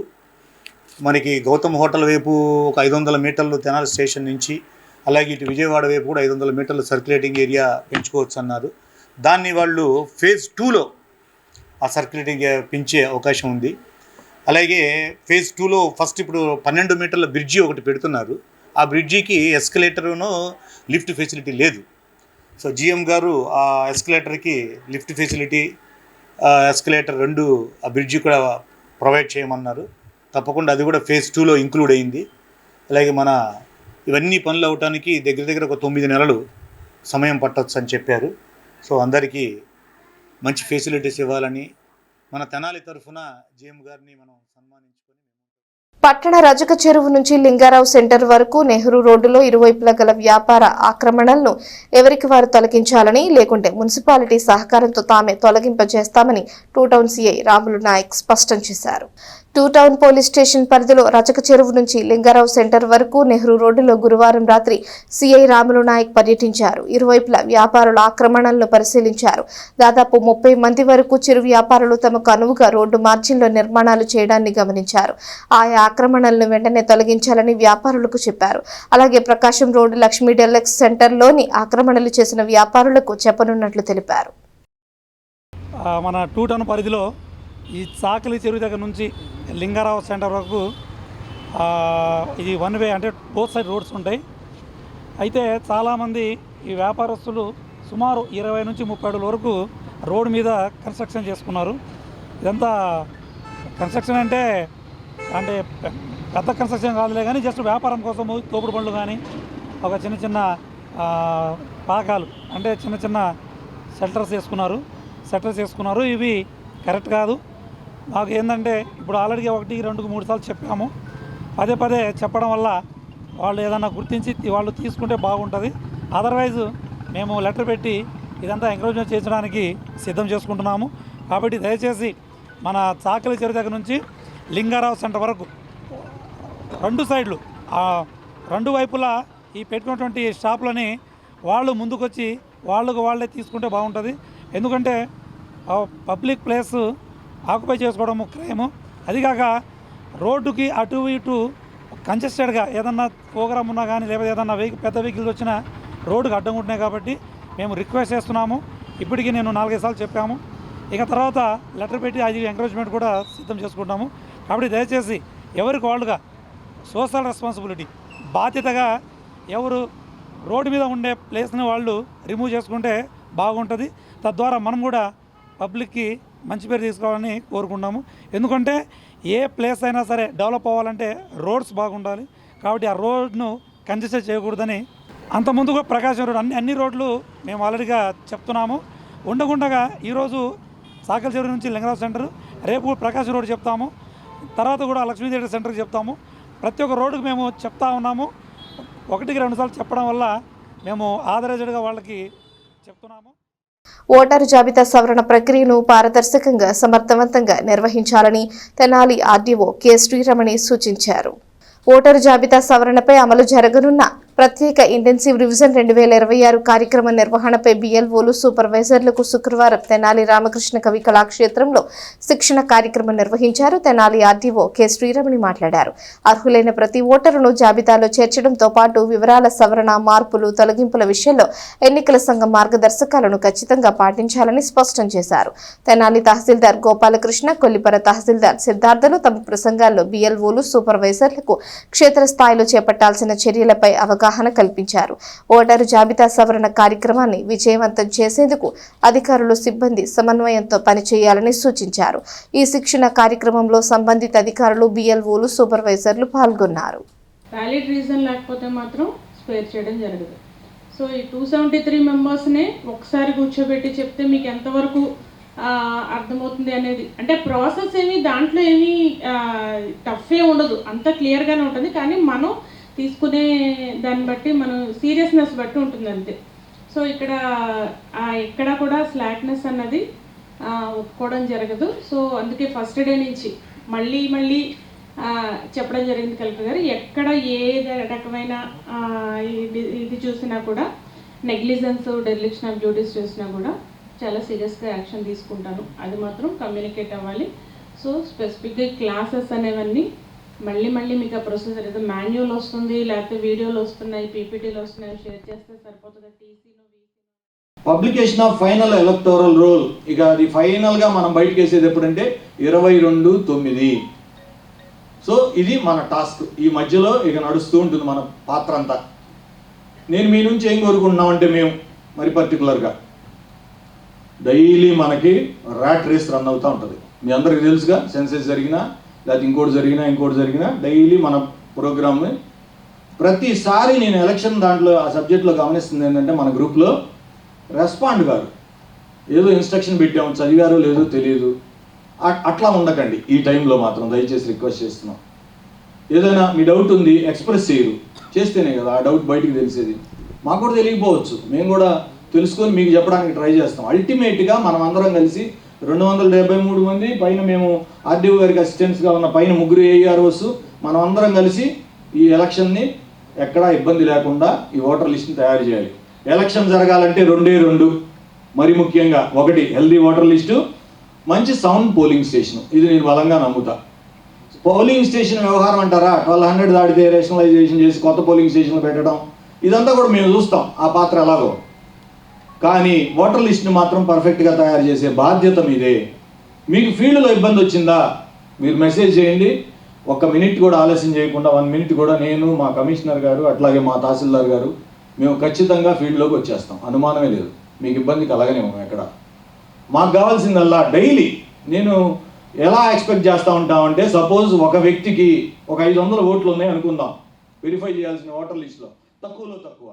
మనకి గౌతమ్ హోటల్ వైపు ఒక 500 మీటర్లు తెనాలి స్టేషన్ నుంచి, అలాగే ఇటు విజయవాడ వైపు కూడా 500 మీటర్లు సర్క్యులేటింగ్ ఏరియా పెంచుకోవచ్చు అన్నారు. దాన్ని వాళ్ళు ఫేజ్ 2లో ఆ సర్క్యులేటింగ్ పెంచే అవకాశం ఉంది. అలాగే ఫేజ్ 2లో ఫస్ట్ ఇప్పుడు 12 మీటర్ల బ్రిడ్జి ఒకటి పెడుతున్నారు. ఆ బ్రిడ్జికి ఎస్కలేటర్ను లిఫ్ట్ ఫెసిలిటీ లేదు. సో జిఎం గారు ఆ ఎస్కలేటర్కి లిఫ్ట్ ఫెసిలిటీ, ఎస్కలేటర్ 2 ఆ బ్రిడ్జి కూడా ప్రొవైడ్ చేయమన్నారు. తప్పకుండా అది కూడా ఫేజ్ 2లో ఇంక్లూడ్ అయింది. అలాగే మన ఇవన్నీ పనులు అవటానికి దగ్గర ఒక 9 నెలలు సమయం పట్టవచ్చు అని చెప్పారు. సో అందరికీ మంచి ఫెసిలిటీస్ ఇవ్వాలని మన తెనాలి తరఫున జిఎం గారిని మనం సన్మానించుకొని పట్టణ రజక చెరువు నుంచి లింగారావు సెంటర్ వరకు నెహ్రూ రోడ్డులో ఇరువైపులా గల వ్యాపార ఆక్రమణలను ఎవరికి వారు తొలగించాలని, లేకుంటే మున్సిపాలిటీ సహకారంతో తామే తొలగింపజేస్తామని two town CI Ramulu Naik స్పష్టం చేశారు. టూ టౌన్ పోలీస్ స్టేషన్ పరిధిలో రజక చెరువు నుంచి లింగారావు సెంటర్ వరకు నెహ్రూ రోడ్డులో గురువారం రాత్రి సీఐ రాములు నాయక్ పర్యటించారు. ఇరువైపులా వ్యాపారుల ఆక్రమణలను పరిశీలించారు. దాదాపు 30 మంది వరకు చిరు వ్యాపారులు తమకు అనువుగా రోడ్డు మార్జిన్లో నిర్మాణాలు చేయడాన్ని గమనించారు. ఆయా ఆక్రమణలను వెంటనే తొలగించాలని వ్యాపారులకు చెప్పారు. అలాగే ప్రకాశం రోడ్డు లక్ష్మీ డెలక్స్ సెంటర్లోని ఆక్రమణలు చేసిన వ్యాపారులకు చెప్పనున్నట్లు తెలిపారు. మన టూ టౌన్ పరిధిలో ఈ చాకలి చెరువు దగ్గర నుంచి లింగారావు సెంటర్ వరకు ఇది 1 వే, అంటే బోత్ సైడ్ రోడ్స్ ఉంటాయి. అయితే చాలామంది ఈ వ్యాపారస్తులు సుమారు 20 నుంచి 30 అడుగుల వరకు రోడ్డు మీద కన్స్ట్రక్షన్ చేసుకున్నారు. ఇదంతా కన్స్ట్రక్షన్ అంటే పెద్ద కన్స్ట్రక్షన్ కాదులే, కానీ జస్ట్ వ్యాపారం కోసము తోపుడు బండ్లు కానీ ఒక చిన్న చిన్న పాకాలు, అంటే చిన్న చిన్న షెల్టర్స్ చేసుకున్నారు. ఇవి కరెక్ట్ కాదు. మాకు ఏంటంటే ఇప్పుడు ఆల్రెడీ 1, 2, 3 సార్లు చెప్పాము. పదే చెప్పడం వల్ల వాళ్ళు ఏదన్నా గుర్తించి వాళ్ళు తీసుకుంటే బాగుంటుంది. అదర్వైజ్ మేము లెటర్ పెట్టి ఇదంతా ఎంకరేజ్మెంట్ చేయించడానికి సిద్ధం చేసుకుంటున్నాము. కాబట్టి దయచేసి మన చాకలి చెరువు దగ్గర నుంచి లింగారావు సెంటర్ వరకు 2 సైడ్లు 2 వైపులా ఈ పెట్టుకున్నటువంటి షాపులని వాళ్ళు ముందుకొచ్చి వాళ్ళే తీసుకుంటే బాగుంటుంది. ఎందుకంటే పబ్లిక్ ప్లేస్ ఆక్యుపై చేసుకోవడం క్రైము. అదికాక రోడ్డుకి అటు ఇటు కంజెస్టెడ్గా ఏదన్నా ప్రోగ్రామ్ ఉన్నా కానీ, లేకపోతే ఏదన్నా పెద్ద వెహికల్స్ వచ్చినా రోడ్డుకి అడ్డం ఉంటున్నాయి. కాబట్టి మేము రిక్వెస్ట్ చేస్తున్నాము. ఇప్పటికీ నేను 4-5 సార్లు చెప్పాము. ఇక తర్వాత లెటర్ పెట్టి అది ఎంకరేజ్మెంట్ కూడా సిద్ధం చేసుకుంటాము. కాబట్టి దయచేసి ఎవరికి వాళ్ళుగా సోషల్ రెస్పాన్సిబిలిటీ, బాధ్యతగా ఎవరు రోడ్డు మీద ఉండే ప్లేస్ని వాళ్ళు రిమూవ్ చేసుకుంటే బాగుంటుంది. తద్వారా మనం కూడా పబ్లిక్కి మంచి పేరు తీసుకోవాలని కోరుకుంటాము. ఎందుకంటే ఏ ప్లేస్ అయినా సరే డెవలప్ అవ్వాలంటే రోడ్స్ బాగుండాలి. కాబట్టి ఆ రోడ్ను కంజెస్ట్ చేయకూడదని అంతకుముందుగా ప్రకాశం రోడ్ అన్ని రోడ్లు మేము ఆల్రెడీగా చెప్తున్నాము. ఉండకుండా ఈరోజు చాకలి చెరువు నుంచి లింగరావు సెంటర్, రేపు ప్రకాశం రోడ్ చెప్తాము, తర్వాత కూడా లక్ష్మీ థియేటర్ సెంటర్కి చెప్తాము. ప్రతి ఒక్క రోడ్డుకు మేము చెప్తా ఉన్నాము. 1-2 సార్లు చెప్పడం వల్ల మేము ఆథరైజ్డ్గా వాళ్ళకి చెప్తున్నాము. ఓటరు జాబితా సవరణ ప్రక్రియను పారదర్శకంగా, సమర్థవంతంగా నిర్వహించాలని తెనాలి ఆర్డీఓ కె శ్రీరమణి సూచించారు. ఓటరు జాబితా సవరణపై అమలు జరగనున్న ప్రత్యేక ఇంటెన్సివ్ రివిజన్ 2026 కార్యక్రమ నిర్వహణపై బిఎల్ఓలు, సూపర్వైజర్లకు శుక్రవారం తెనాలి రామకృష్ణ కవి కళాక్షేత్రంలో శిక్షణ కార్యక్రమం నిర్వహించారు. తెనాలి ఆర్డీఓ కె శ్రీరమణి మాట్లాడారు. అర్హులైన ప్రతి ఓటరును జాబితాలో చేర్చడంతో పాటు వివరాల సవరణ, మార్పులు, తొలగింపుల విషయంలో ఎన్నికల సంఘం మార్గదర్శకాలను ఖచ్చితంగా పాటించాలని స్పష్టం చేశారు. తెనాలి తహసీల్దార్ గోపాలకృష్ణ, కొల్లిపర తహసీల్దార్ సిద్ధార్థలు తమ ప్రసంగాల్లో బిఎల్ఓలు, సూపర్వైజర్లకు క్షేత్రస్థాయిలో చేపట్టాల్సిన చర్యలపై అవగాహన కల్పించారు. ఓటరు జాబితా సవరణ కార్యక్రమాన్ని విజయవంతం చేసేందుకు అధికారులు, సిబ్బంది సమన్వయంతో పనిచేయాలని సూచించారు. ఈ శిక్షణ కార్యక్రమంలో సంబంధిత అధికారులు, బిఎల్ఓలు, సూపర్వైజర్లు పాల్గొన్నారు. వ్యాలిడ్ రీజన్ లేకపోతే మాత్రం స్పేర్ చేయడం జరగదు. సో ఈ 273 మెంబర్స్నే ఒకసారి కూర్చోబెట్టి చెప్తే మీకు ఎంతవరకు అర్థమవుతుంది అనేది, అంటే ప్రాసెస్ ఏమి దాంట్లో ఏమీ టఫే ఉండదు, అంత క్లియర్గానే ఉంటుంది. కానీ మనం తీసుకునే దాన్ని బట్టి, మనం సీరియస్నెస్ బట్టి ఉంటుంది అంతే. సో ఇక్కడ కూడా స్లాక్నెస్ అన్నది ఒప్పుకోవడం జరగదు. సో అందుకే ఫస్ట్ డే నుంచి మళ్ళీ చెప్పడం జరిగింది కలెక్టర్ గారు. ఎక్కడ ఏ రకమైన ఇది చూసినా కూడా, నెగ్లిజెన్స్, డెర్లిక్షన్ ఆఫ్ డ్యూటీస్ చూసినా కూడా చాలా సీరియస్గా యాక్షన్ తీసుకుంటాను. అది మాత్రం కమ్యూనికేట్ అవ్వాలి. సో స్పెసిఫిక్గా క్లాసెస్ అనేవన్నీ మళ్ళీ మీకు ఆ ప్రొసీజర్ ఏదో మాన్యువల్ వస్తుంది, లేకపోతే వీడియోలు వస్తున్నాయి, పీపీటీలు వస్తున్నాయి, షేర్ చేస్తే సరిపోతుంది. Publication of final electoral roll, ఇక అది ఫైనల్గా మనం బయటకు వేసేది ఎప్పుడంటే 22/9. సో ఇది మన టాస్క్. ఈ మధ్యలో ఇక నడుస్తూ ఉంటుంది మన పాత్ర అంతా. నేను మీ నుంచి ఏం కోరుకుంటున్నామంటే, మేము మరి పర్టికులర్గా డైలీ మనకి ర్యాట్ రేస్ రన్ అవుతూ ఉంటుంది. మీ అందరికీ తెలుసుగా, సెన్సెస్ జరిగినా లేకపోతే ఇంకోటి జరిగినా డైలీ మన ప్రోగ్రామ్ని ప్రతిసారి నేను ఎలక్షన్ దాంట్లో ఆ సబ్జెక్ట్లో గమనిస్తుంది ఏంటంటే, మన గ్రూప్లో రెస్పాండ్ కాదు. ఏదో ఇన్స్ట్రక్షన్ పెట్టాము, చదివారో లేదో తెలియదు. అట్లా ఉండకండి ఈ టైంలో మాత్రం, దయచేసి రిక్వెస్ట్ చేస్తున్నాం. ఏదైనా మీ డౌట్ ఉంది ఎక్స్ప్రెస్ చేయరు, చేస్తేనే కదా ఆ డౌట్ బయటికి తెలిసేది. మాకు కూడా తెలియకపోవచ్చు, మేము కూడా తెలుసుకొని మీకు చెప్పడానికి ట్రై చేస్తాం. అల్టిమేట్గా మనం అందరం కలిసి 273 మంది పైన మేము ఆర్డీఓ గారికి అసిస్టెంట్స్గా ఉన్న పైన 3 ఏఆర్ఓస్ మనం అందరం కలిసి ఈ ఎలక్షన్ని ఎక్కడా ఇబ్బంది లేకుండా ఈ ఓటర్ లిస్ట్ని తయారు చేయాలి. ఎలక్షన్ జరగాలంటే 2 మరి ముఖ్యంగా, 1 హెల్దీ ఓటర్ లిస్టు, మంచి సౌండ్ పోలింగ్ స్టేషన్. ఇది నేను బలంగా నమ్ముతా. పోలింగ్ స్టేషన్ వ్యవహారం అంటారా, 1200 దాటితే రేషనలైజేషన్ చేసి కొత్త పోలింగ్ స్టేషన్లు పెట్టడం, ఇదంతా కూడా మేము చూస్తాం ఆ పాత్ర ఎలాగో. కానీ ఓటర్ లిస్ట్ని మాత్రం పర్ఫెక్ట్గా తయారు చేసే బాధ్యత మీదే. మీకు ఫీల్డ్లో ఇబ్బంది వచ్చిందా మీరు మెసేజ్ చేయండి. 1 మినిట్ కూడా ఆలస్యం చేయకుండా 1 మినిట్ కూడా నేను, మా కమిషనర్ గారు, అట్లాగే మా తహసీల్దార్ గారు మేము ఖచ్చితంగా ఫీల్డ్లోకి వచ్చేస్తాం, అనుమానమే లేదు. మీకు ఇబ్బంది కలగనేమో ఎక్కడ. మాకు కావాల్సిందల్లా డైలీ నేను ఎలా ఎక్స్పెక్ట్ చేస్తూ ఉంటామంటే, సపోజ్ ఒక వ్యక్తికి ఒక 500 ఓట్లు ఉన్నాయి అనుకుందాం, వెరిఫై చేయాల్సిన ఓటర్ లిస్టులో తక్కువలో తక్కువ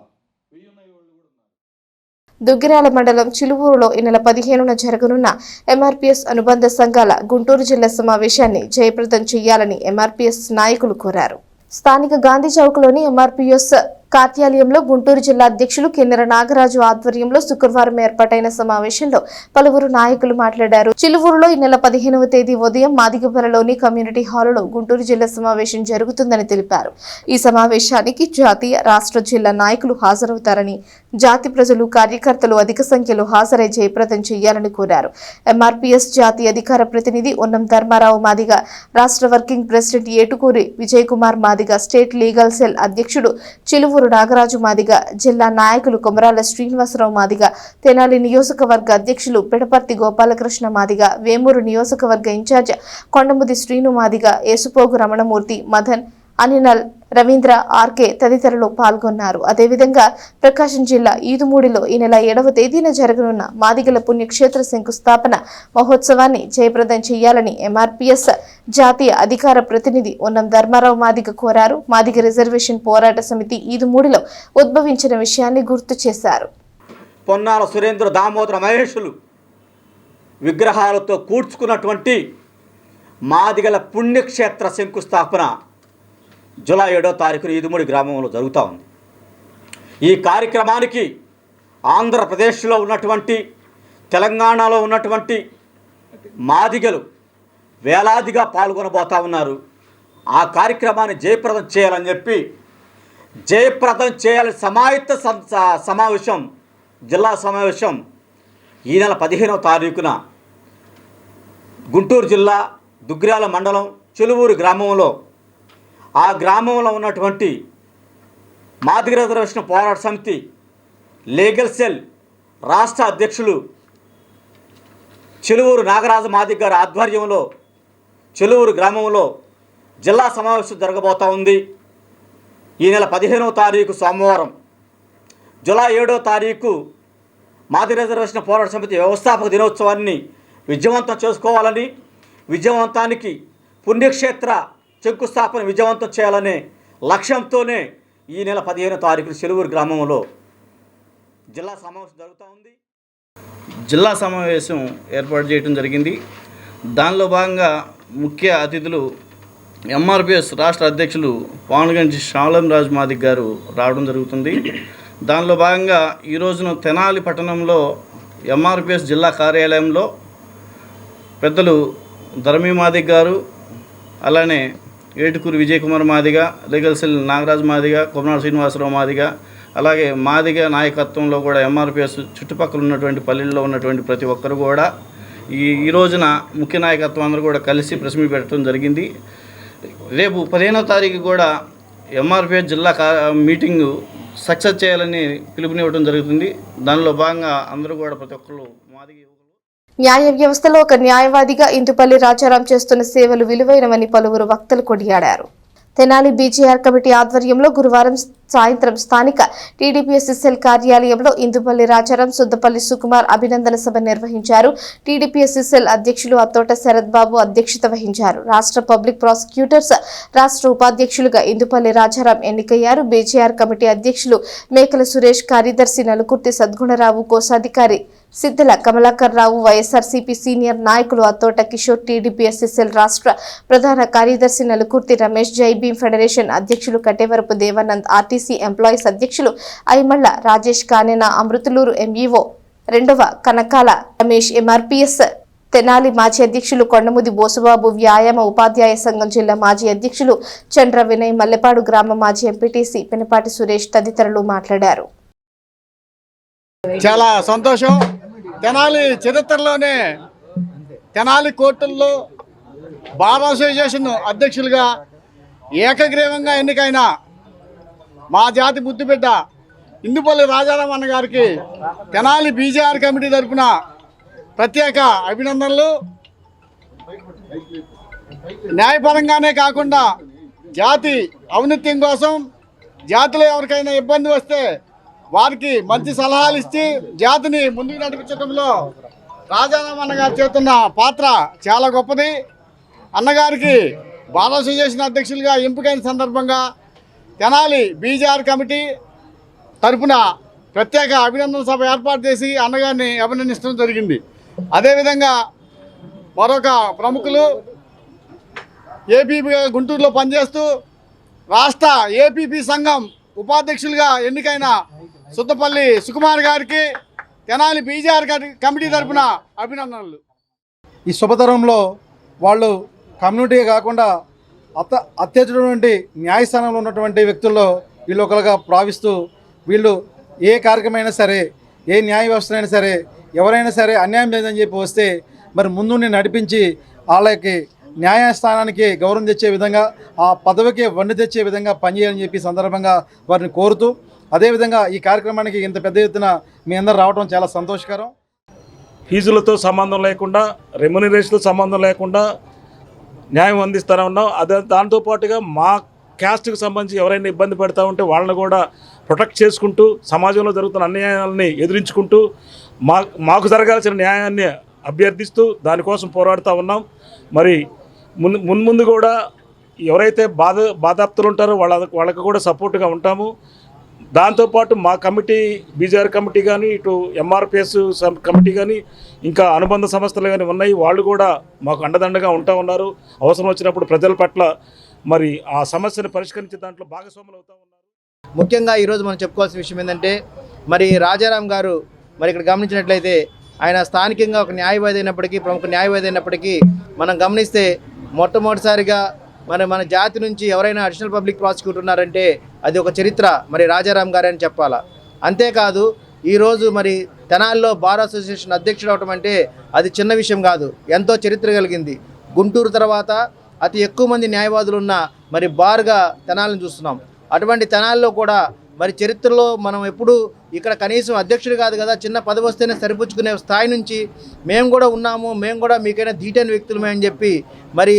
1000 ఉన్నాయి వాళ్ళు కూడా ఉన్నారు. దుగ్గిరాల మండలం చిలువూరులో ఈ నెల 15న జరగనున్న ఎంఆర్పీఎస్ అనుబంధ సంఘాల గుంటూరు జిల్లా సమావేశాన్ని జయప్రదం చేయాలని ఎంఆర్పీఎస్ నాయకులు కోరారు. స్థానిక గాంధీ చౌక్లోని ఎంఆర్పీఎస్ కార్యాలయంలో గుంటూరు జిల్లా అధ్యక్షులు కిన్నెర నాగరాజు ఆధ్వర్యంలో శుక్రవారం ఏర్పాటైన సమావేశంలో పలువురు నాయకులు మాట్లాడారు. చిలువూరులో ఈ నెల 15వ తేదీ ఉదయం మాదిగపల్లిలోని కమ్యూనిటీ హాలులో గుంటూరు జిల్లా సమావేశం జరుగుతుందని తెలిపారు. ఈ సమావేశానికి జాతీయ, రాష్ట్ర, జిల్లా నాయకులు హాజరవుతారని, జాతి ప్రజలు, కార్యకర్తలు అధిక సంఖ్యలో హాజరై జయప్రదం చేయాలని కోరారు. ఎంఆర్పీఎస్ జాతీయ అధికార ప్రతినిధి ఉన్నం ధర్మారావు మాదిగ, రాష్ట్ర working president Etukuri Vijay Kumar Madiga, state legal cell అధ్యక్షుడు చిలువూరు నాగరాజు మాదిగ, జిల్లా నాయకులు కొమరాల శ్రీనివాసరావు మాదిగ, తెనాలి నియోజకవర్గ అధ్యక్షులు పెడపర్తి గోపాలకృష్ణ మాదిగ, వేమూరు నియోజకవర్గ ఇన్ఛార్జ్ కొండముది శ్రీను మాదిగ, ఏసుపోగు రమణమూర్తి, మదన్, అనినల్, రవీంద్ర, ఆర్కే తదితరులు పాల్గొన్నారు. అదేవిధంగా ప్రకాశం జిల్లా ఈదుమూడిలో ఈ నెల 7వ తేదీన జరగనున్న మాదిగల పుణ్యక్షేత్ర శంకుస్థాపన మహోత్సవాన్ని జయప్రదం చేయాలని ఎంఆర్పీఎస్ జాతీయ అధికార ప్రతినిధి ఉన్నం ధర్మారావు మాదిగ కోరారు. మాదిగ రిజర్వేషన్ పోరాట సమితి ఈదుమూడిలో ఉద్భవించిన విషయాన్ని గుర్తు చేశారు. పొన్నాల సురేంద్ర, దామోదర మహేషులు విగ్రహాలతో కూర్చుకున్నటువంటి మాదిగల పుణ్యక్షేత్ర శంకుస్థాపన జూలై 7వ తారీఖున ఈదుమూడి గ్రామంలో జరుగుతూ ఉంది. ఈ కార్యక్రమానికి ఆంధ్రప్రదేశ్లో ఉన్నటువంటి, తెలంగాణలో ఉన్నటువంటి మాదిగలు వేలాదిగా పాల్గొనబోతూ ఉన్నారు. ఆ కార్యక్రమాన్ని జయప్రదం చేయాలని చెప్పి, జయప్రదం చేయాలని సమాయుక్త సమావేశం, జిల్లా సమావేశం ఈ నెల 15వ తారీఖున గుంటూరు జిల్లా దుగ్గిరాల మండలం చిలువూరు గ్రామంలో, ఆ గ్రామంలో ఉన్నటువంటి మాదిగ రిజర్వేషన్ పోరాట సమితి లీగల్ సెల్ రాష్ట్ర అధ్యక్షులు చిలువూరు నాగరాజు మాదిగ గారి ఆధ్వర్యంలో చిలువూరు గ్రామంలో జిల్లా సమావేశం జరగబోతూ ఉంది. ఈ నెల 15వ తారీఖు సోమవారం, జూలై 7వ తారీఖు మాదిగ రిజర్వేషన్ పోరాట సమితి వ్యవస్థాపక దినోత్సవాన్ని విజయవంతం చేసుకోవాలని, విజయవంతానికి పుణ్యక్షేత్ర శంకుస్థాపన విజయవంతం చేయాలనే లక్ష్యంతోనే ఈ నెల 15వ తారీఖున చిలువూరు గ్రామంలో జిల్లా సమావేశం జరుగుతూ ఉంది. జిల్లా సమావేశం ఏర్పాటు చేయడం జరిగింది. దానిలో భాగంగా ముఖ్య అతిథులు ఎంఆర్పీఎస్ రాష్ట్ర అధ్యక్షులు పానుగంటి శ్యామలంరాజు మాదిగ గారు రావడం జరుగుతుంది. దానిలో భాగంగా ఈ రోజున తెనాలి పట్టణంలో ఎంఆర్పీఎస్ జిల్లా కార్యాలయంలో పెద్దలు ధర్మీ మాదిగ గారు, అలానే ఏటుకూరి విజయ్ కుమార్ మాదిగ, లీగల్ సెల్ నాగరాజు మాదిగ, కొమరాల శ్రీనివాసరావు మాదిగ, అలాగే మాదిగ నాయకత్వంలో కూడా ఎంఆర్పీఎస్ చుట్టుపక్కల ఉన్నటువంటి పల్లెల్లో ఉన్నటువంటి ప్రతి ఒక్కరు కూడా ఈ రోజున ముఖ్య నాయకత్వం అందరూ కూడా కలిసి ప్రెస్ మీట్ పెట్టడం జరిగింది. రేపు 15వ తారీఖు కూడా ఎంఆర్పీఎస్ జిల్లా మీటింగు సక్సెస్ చేయాలని పిలుపునివ్వడం జరుగుతుంది. దానిలో భాగంగా అందరూ కూడా ప్రతి ఒక్కరు మాదిగ న్యాయ వ్యవస్థలో ఒక న్యాయవాదిగా ఇందుపల్లి రాజారాం చేస్తున్న సేవలు విలువైనవని పలువురు వక్తలు కొనియాడారు. తెనాలి బీజేఆర్ కమిటీ ఆధ్వర్యంలో గురువారం సాయంత్రం స్థానిక టీడీపీఎస్ఎస్ఎల్ కార్యాలయంలో ఇందుపల్లి రాజారాం, సుద్దపల్లి సుకుమార్ అభినందన సభ నిర్వహించారు. టీడీపీఎస్ఎస్ఎల్ అధ్యక్షులు అత్తోట శరత్ బాబు అధ్యక్షత వహించారు. రాష్ట్ర పబ్లిక్ ప్రాసిక్యూటర్స్ రాష్ట్ర ఉపాధ్యక్షులుగా ఇందుపల్లి రాజారాం ఎన్నికయ్యారు. బీజేఆర్ కమిటీ అధ్యక్షులు మేకల సురేష్, కార్యదర్శి నలుకుర్తి సద్గుణరావు, కోశాధికారి సిద్ధల కమలాకర్ రావు, వైఎస్ఆర్సీపీ సీనియర్ నాయకులు అత్తోట కిషోర్, టీడీపీ ఎస్ఎస్ఎల్ రాష్ట్ర ప్రధాన కార్యదర్శి నలుకుర్తి రమేష్, జై భీమ్ ఫెడరేషన్ అధ్యక్షులు కటేవరపు దేవానంద్, ఆర్టీసీ ఎంప్లాయీస్ అధ్యక్షులు ఐమళ్ల రాజేష్, కానేన అమృతలూరు ఎంఈఓ రెండవ కనకాల రమేష్, ఎంఆర్పీఎస్ తెనాలి మాజీ అధ్యక్షులు కొండముది బోసుబాబు, వ్యాయామ ఉపాధ్యాయ సంఘం జిల్లా మాజీ అధ్యక్షులు చంద్ర వినయ్, మల్లెపాడు గ్రామ మాజీ ఎంపీటీసీ పెనపాటి సురేష్ తదితరులు మాట్లాడారు. చాలా సంతోషం. తెనాలి చరిత్రలోనే తెనాలి కోర్టుల్లో బార్ అసోసియేషన్ అధ్యక్షులుగా ఏకగ్రీవంగా ఎన్నికైన మా జాతి ముద్దుబిడ్డ ఇందుపల్లి రాజారాం అన్న గారికి తెనాలి బీజేఆర్ కమిటీ తరఫున ప్రత్యేక అభినందనలు. న్యాయపరంగానే కాకుండా జాతి ఔన్నత్యం కోసం, జాతిలో ఎవరికైనా ఇబ్బంది వస్తే వారికి మంచి సలహాలు ఇచ్చి జాతిని ముందుకు నడిపించడంలో రాజారాం అన్నగారు చేస్తున్న పాత్ర చాలా గొప్పది. అన్నగారికి బార్ అసోసియేషన్ అధ్యక్షులుగా ఎంపికైన సందర్భంగా తెనాలి బీజేఆర్ కమిటీ తరఫున ప్రత్యేక అభినందన సభ ఏర్పాటు చేసి అన్నగారిని అభినందించడం జరిగింది. అదేవిధంగా మరొక ప్రముఖులు ఏపీగా గుంటూరులో పనిచేస్తూ రాష్ట్ర ఏపీపీ సంఘం ఉపాధ్యక్షులుగా ఎన్నికైన సుద్దపల్లి సుకుమార్ గారికి తెనాలి బీజేఆర్ కమిటీ తరఫున అభినందనలు. ఈ శుభతరంలో వాళ్ళు కమ్యూనిటీ కాకుండా అత్యధికటువంటి న్యాయస్థానంలో ఉన్నటువంటి వ్యక్తుల్లో వీళ్ళు ఒకరుగా భావిస్తూ వీళ్ళు ఏ కార్యక్రమైనా సరే, ఏ న్యాయ వ్యవస్థ అయినా సరే, ఎవరైనా సరే అన్యాయం లేదని చెప్పి వస్తే మరి ముందుండి నడిపించి వాళ్ళకి న్యాయస్థానానికి గౌరవం తెచ్చే విధంగా, ఆ పదవికి వన్నె తెచ్చే విధంగా పనిచేయాలని చెప్పి సందర్భంగా వారిని కోరుతూ, అదేవిధంగా ఈ కార్యక్రమానికి ఇంత పెద్ద ఎత్తున మీ అందరూ రావడం చాలా సంతోషకరం. ఫీజులతో సంబంధం లేకుండా, రెమ్యునరేషన్తో సంబంధం లేకుండా న్యాయం అందిస్తూనే ఉన్నాం. అదే దాంతోపాటుగా మా క్యాస్ట్కి సంబంధించి ఎవరైనా ఇబ్బంది పెడతా ఉంటే వాళ్ళని కూడా ప్రొటెక్ట్ చేసుకుంటూ, సమాజంలో జరుగుతున్న అన్యాయాలని ఎదిరించుకుంటూ, మాకు జరగాల్సిన న్యాయాన్ని అభ్యర్థిస్తూ దానికోసం పోరాడుతూ ఉన్నాం. మరి ముందు కూడా ఎవరైతే బాధాప్తులు ఉంటారో వాళ్ళకి కూడా సపోర్ట్గా ఉంటాము. దాంతోపాటు మా కమిటీ, బీజేఆర్ కమిటీ కానీ, ఇటు ఎంఆర్పిఎస్ కమిటీ కానీ, ఇంకా అనుబంధ సంస్థలు కానీ ఉన్నాయి. వాళ్ళు కూడా మాకు అండదండగా ఉంటా ఉన్నారు. అవసరం వచ్చినప్పుడు ప్రజల పట్ల మరి ఆ సమస్యను పరిష్కరించే దాంట్లో భాగస్వాములు అవుతూ ఉన్నారు. ముఖ్యంగా ఈరోజు మనం చెప్పుకోవాల్సిన విషయం ఏంటంటే, మరి రాజారాం గారు మరి ఇక్కడ గమనించినట్లయితే ఆయన స్థానికంగా ఒక న్యాయవాది అయినప్పటికీ, ప్రముఖ న్యాయవాది అయినప్పటికీ మనం గమనిస్తే మొట్టమొదటిసారిగా మన జాతి నుంచి ఎవరైనా అడిషనల్ పబ్లిక్ ప్రాసిక్యూటర్ ఉన్నారంటే అది ఒక చరిత్ర మరి రాజారాం గారే అని చెప్పాలా. అంతేకాదు ఈరోజు మరి తెనాలిలో బార్ అసోసియేషన్ అధ్యక్షుడు అవటం అంటే అది చిన్న విషయం కాదు, ఎంతో చరిత్ర కలిగింది. గుంటూరు తర్వాత అతి ఎక్కువ మంది న్యాయవాదులు ఉన్న మరి బార్గా తెనాలిని చూస్తున్నాం. అటువంటి తెనాలిలో కూడా మరి చరిత్రలో మనం ఎప్పుడు ఇక్కడ కనీసం అధ్యక్షుడు కాదు కదా, చిన్న పదవి వస్తేనే సరిపుచ్చుకునే స్థాయి నుంచి మేము కూడా ఉన్నాము, మేము కూడా మీకైనా ధీటైన వ్యక్తులమే అని చెప్పి మరి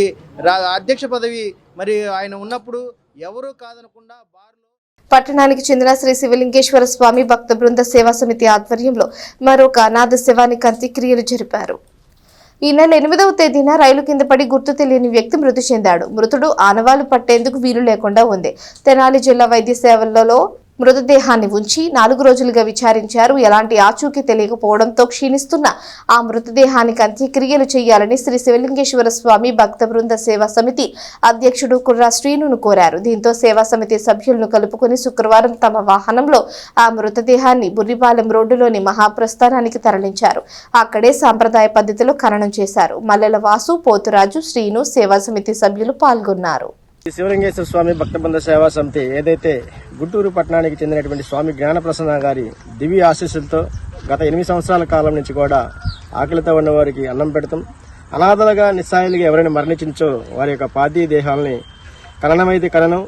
అధ్యక్ష పదవి మరి ఆయన ఉన్నప్పుడు ఎవరూ కాదనకుండా బార్లో. పట్టణానికి చెందిన శ్రీ శివలింగేశ్వర స్వామి భక్త బృంద సేవా సమితి ఆధ్వర్యంలో మరొక అనాథ శవానికి అంత్యక్రియలు జరిపారు. ఈ నెల 8వ తేదీన రైలు కింద పడి గుర్తు తెలియని వ్యక్తి మృతి చెందాడు. మృతుడు ఆనవాళ్లు పట్టేందుకు వీలు లేకుండా ఉంది. తెనాలి జిల్లా వైద్య సేవలలో మృతదేహాన్ని ఉంచి 4 రోజులుగా విచారించారు. ఎలాంటి ఆచూకీ తెలియకపోవడంతో క్షీణిస్తున్న ఆ మృతదేహానికి అంత్యక్రియలు చేయాలని శ్రీ శివలింగేశ్వర స్వామి భక్త బృంద సేవా సమితి అధ్యక్షుడు కుర్రా శ్రీనును కోరారు. దీంతో సేవా సమితి సభ్యులను కలుపుకుని శుక్రవారం తమ వాహనంలో ఆ మృతదేహాన్ని బుర్రిపాలెం రోడ్డులోని మహాప్రస్థానానికి తరలించారు. అక్కడే సాంప్రదాయ పద్ధతిలో ఖననం చేశారు. మల్లెల వాసు, పోతురాజు, శ్రీను సేవా సమితి సభ్యులు పాల్గొన్నారు. శివలింగేశ్వర స్వామి భక్తబృంద సేవా సమితి ఏదైతే గుంటూరు పట్టణానికి చెందినటువంటి స్వామి జ్ఞానప్రసన్న గారి దివ్య ఆశీస్సులతో గత 8 సంవత్సరాల కాలం నుంచి కూడా ఆకలితో ఉన్న వారికి అన్నం పెడతాం, అనాథలుగా నిస్సాయులుగా ఎవరైనా మరణించో వారి యొక్క పార్థివ దేహాలని ఖననమైతే ఖననం,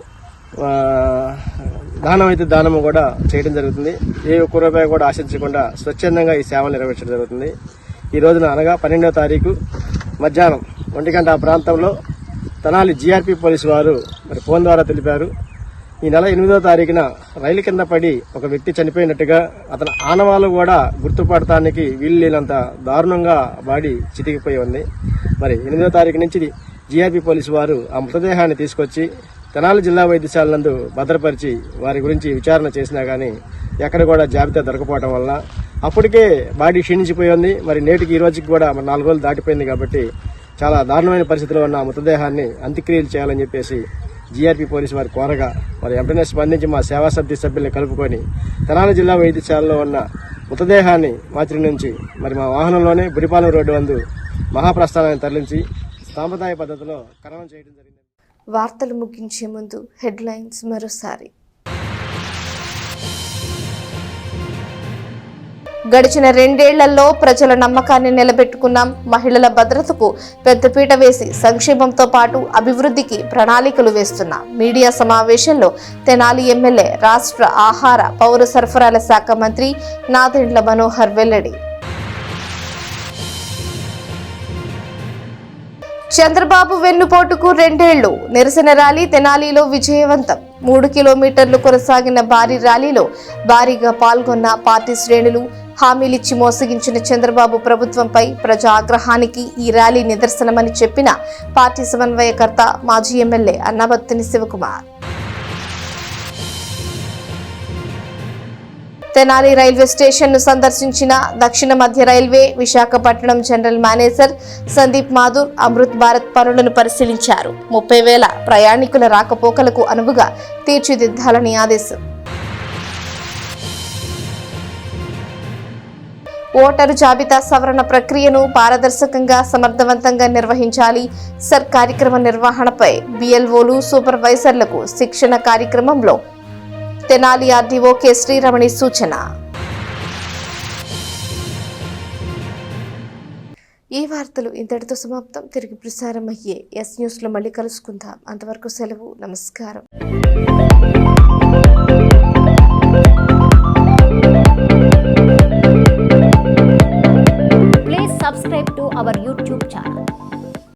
దానమైతే దానము కూడా చేయడం జరుగుతుంది. ఏ ఒక్క రూపాయి కూడా ఆశించకుండా స్వచ్ఛందంగా ఈ సేవలు నిర్వహించడం జరుగుతుంది. ఈ రోజున అనగా 12వ తారీఖు మధ్యాహ్నం 1 గంట ప్రాంతంలో తెనాలి జీఆర్పీ పోలీసు వారు మరి ఫోన్ ద్వారా తెలిపారు. ఈ నెల 8వ తారీఖున రైలు కింద పడి ఒక వ్యక్తి చనిపోయినట్టుగా, అతని ఆనవాళ్ళు కూడా గుర్తుపడటానికి వీలు లేనంత దారుణంగా బాడీ చితికిపోయి ఉంది. మరి 8వ తారీఖు నుంచి జీఆర్పీ పోలీసు వారు ఆ మృతదేహాన్ని తీసుకొచ్చి తెనాలి జిల్లా వైద్యశాల నందు భద్రపరిచి వారి గురించి విచారణ చేసినా కానీ ఎక్కడ కూడా జాబితా దొరకపోవడం వల్ల అప్పటికే బాడీ క్షీణించిపోయి ఉంది. మరి నేటికి ఈ రోజుకి కూడా మరి 4 రోజులు దాటిపోయింది కాబట్టి చాలా దారుణమైన పరిస్థితిలో ఉన్న మృతదేహాన్ని అంత్యక్రియలు చేయాలని చెప్పేసి జీఆర్పీ పోలీసు వారు కోరగా మరి వెంటనే స్పందించి మా సేవా సమితి సభ్యుల్ని కలుపుకొని తెనాలి జిల్లా వైద్యశాలలో ఉన్న మృతదేహాన్ని మాతృ నుంచి మరి మా వాహనంలోనే బురిపాలెం రోడ్డు వందు మహాప్రస్థానాన్ని తరలించి సాంప్రదాయ పద్ధతిలో ఖననం చేయడం జరిగింది. వార్తలు ముగించే ముందు హెడ్లైన్స్ మరోసారి. గడిచిన 2 ఏళ్లలో ప్రజల నమ్మకాన్ని నిలబెట్టుకున్నాం. మహిళల భద్రతకు పెద్దపీట వేసి సంక్షేమంతో పాటు అభివృద్ధికి ప్రణాళికలు వేస్తున్నాం. మీడియా సమావేశంలో తెనాలి ఎమ్మెల్యే రాష్ట్ర ఆహార పౌర సరఫరాల శాఖ మంత్రి నాదెండ్ల మనోహర్ వెల్లడి. చంద్రబాబు వెన్నుపోటుకు 2 ఏళ్లు నిరసన ర్యాలీ తెనాలిలో విజయవంతం. 3 కిలోమీటర్లు కొనసాగిన భారీ ర్యాలీలో భారీగా పాల్గొన్న పార్టీ శ్రేణులు. హామీలిచ్చి మోసగించిన చంద్రబాబు ప్రభుత్వంపై ప్రజా ఆగ్రహానికి ఈ ర్యాలీ నిదర్శనమని చెప్పిన పార్టీ సమన్వయకర్త మాజీ MLA Annabathini Sivakumar. Tenali railway station ను సందర్శించిన దక్షిణ మధ్య railway Visakhapatnam general manager Sandeep Mathur Amrit Bharat పనులను పరిశీలించారు. 30,000 ప్రయాణికుల రాకపోకలకు అనువుగా తీర్చిదిద్దాలని ఆదేశం. ఓటరు జాబితా సవరణ ప్రక్రియను పారదర్శకంగా సమర్థవంతంగా నిర్వహించాలి. సర్ కార్యక్రమ నిర్వహణపై బిఎల్ఓలు సూపర్వైజర్లకు శిక్షణ కార్యక్రమంలో తెనాలి ఆర్డీఓ కె శ్రీరమణి సూచన. ఈ వార్తలు ఇంతటితో సమాప్తం. తిరిగి ప్రసారం అయ్యే ఎస్ న్యూస్లో మళ్ళీ కలుసుకుందాం. అంతవరకు సెలవు. నమస్కారం.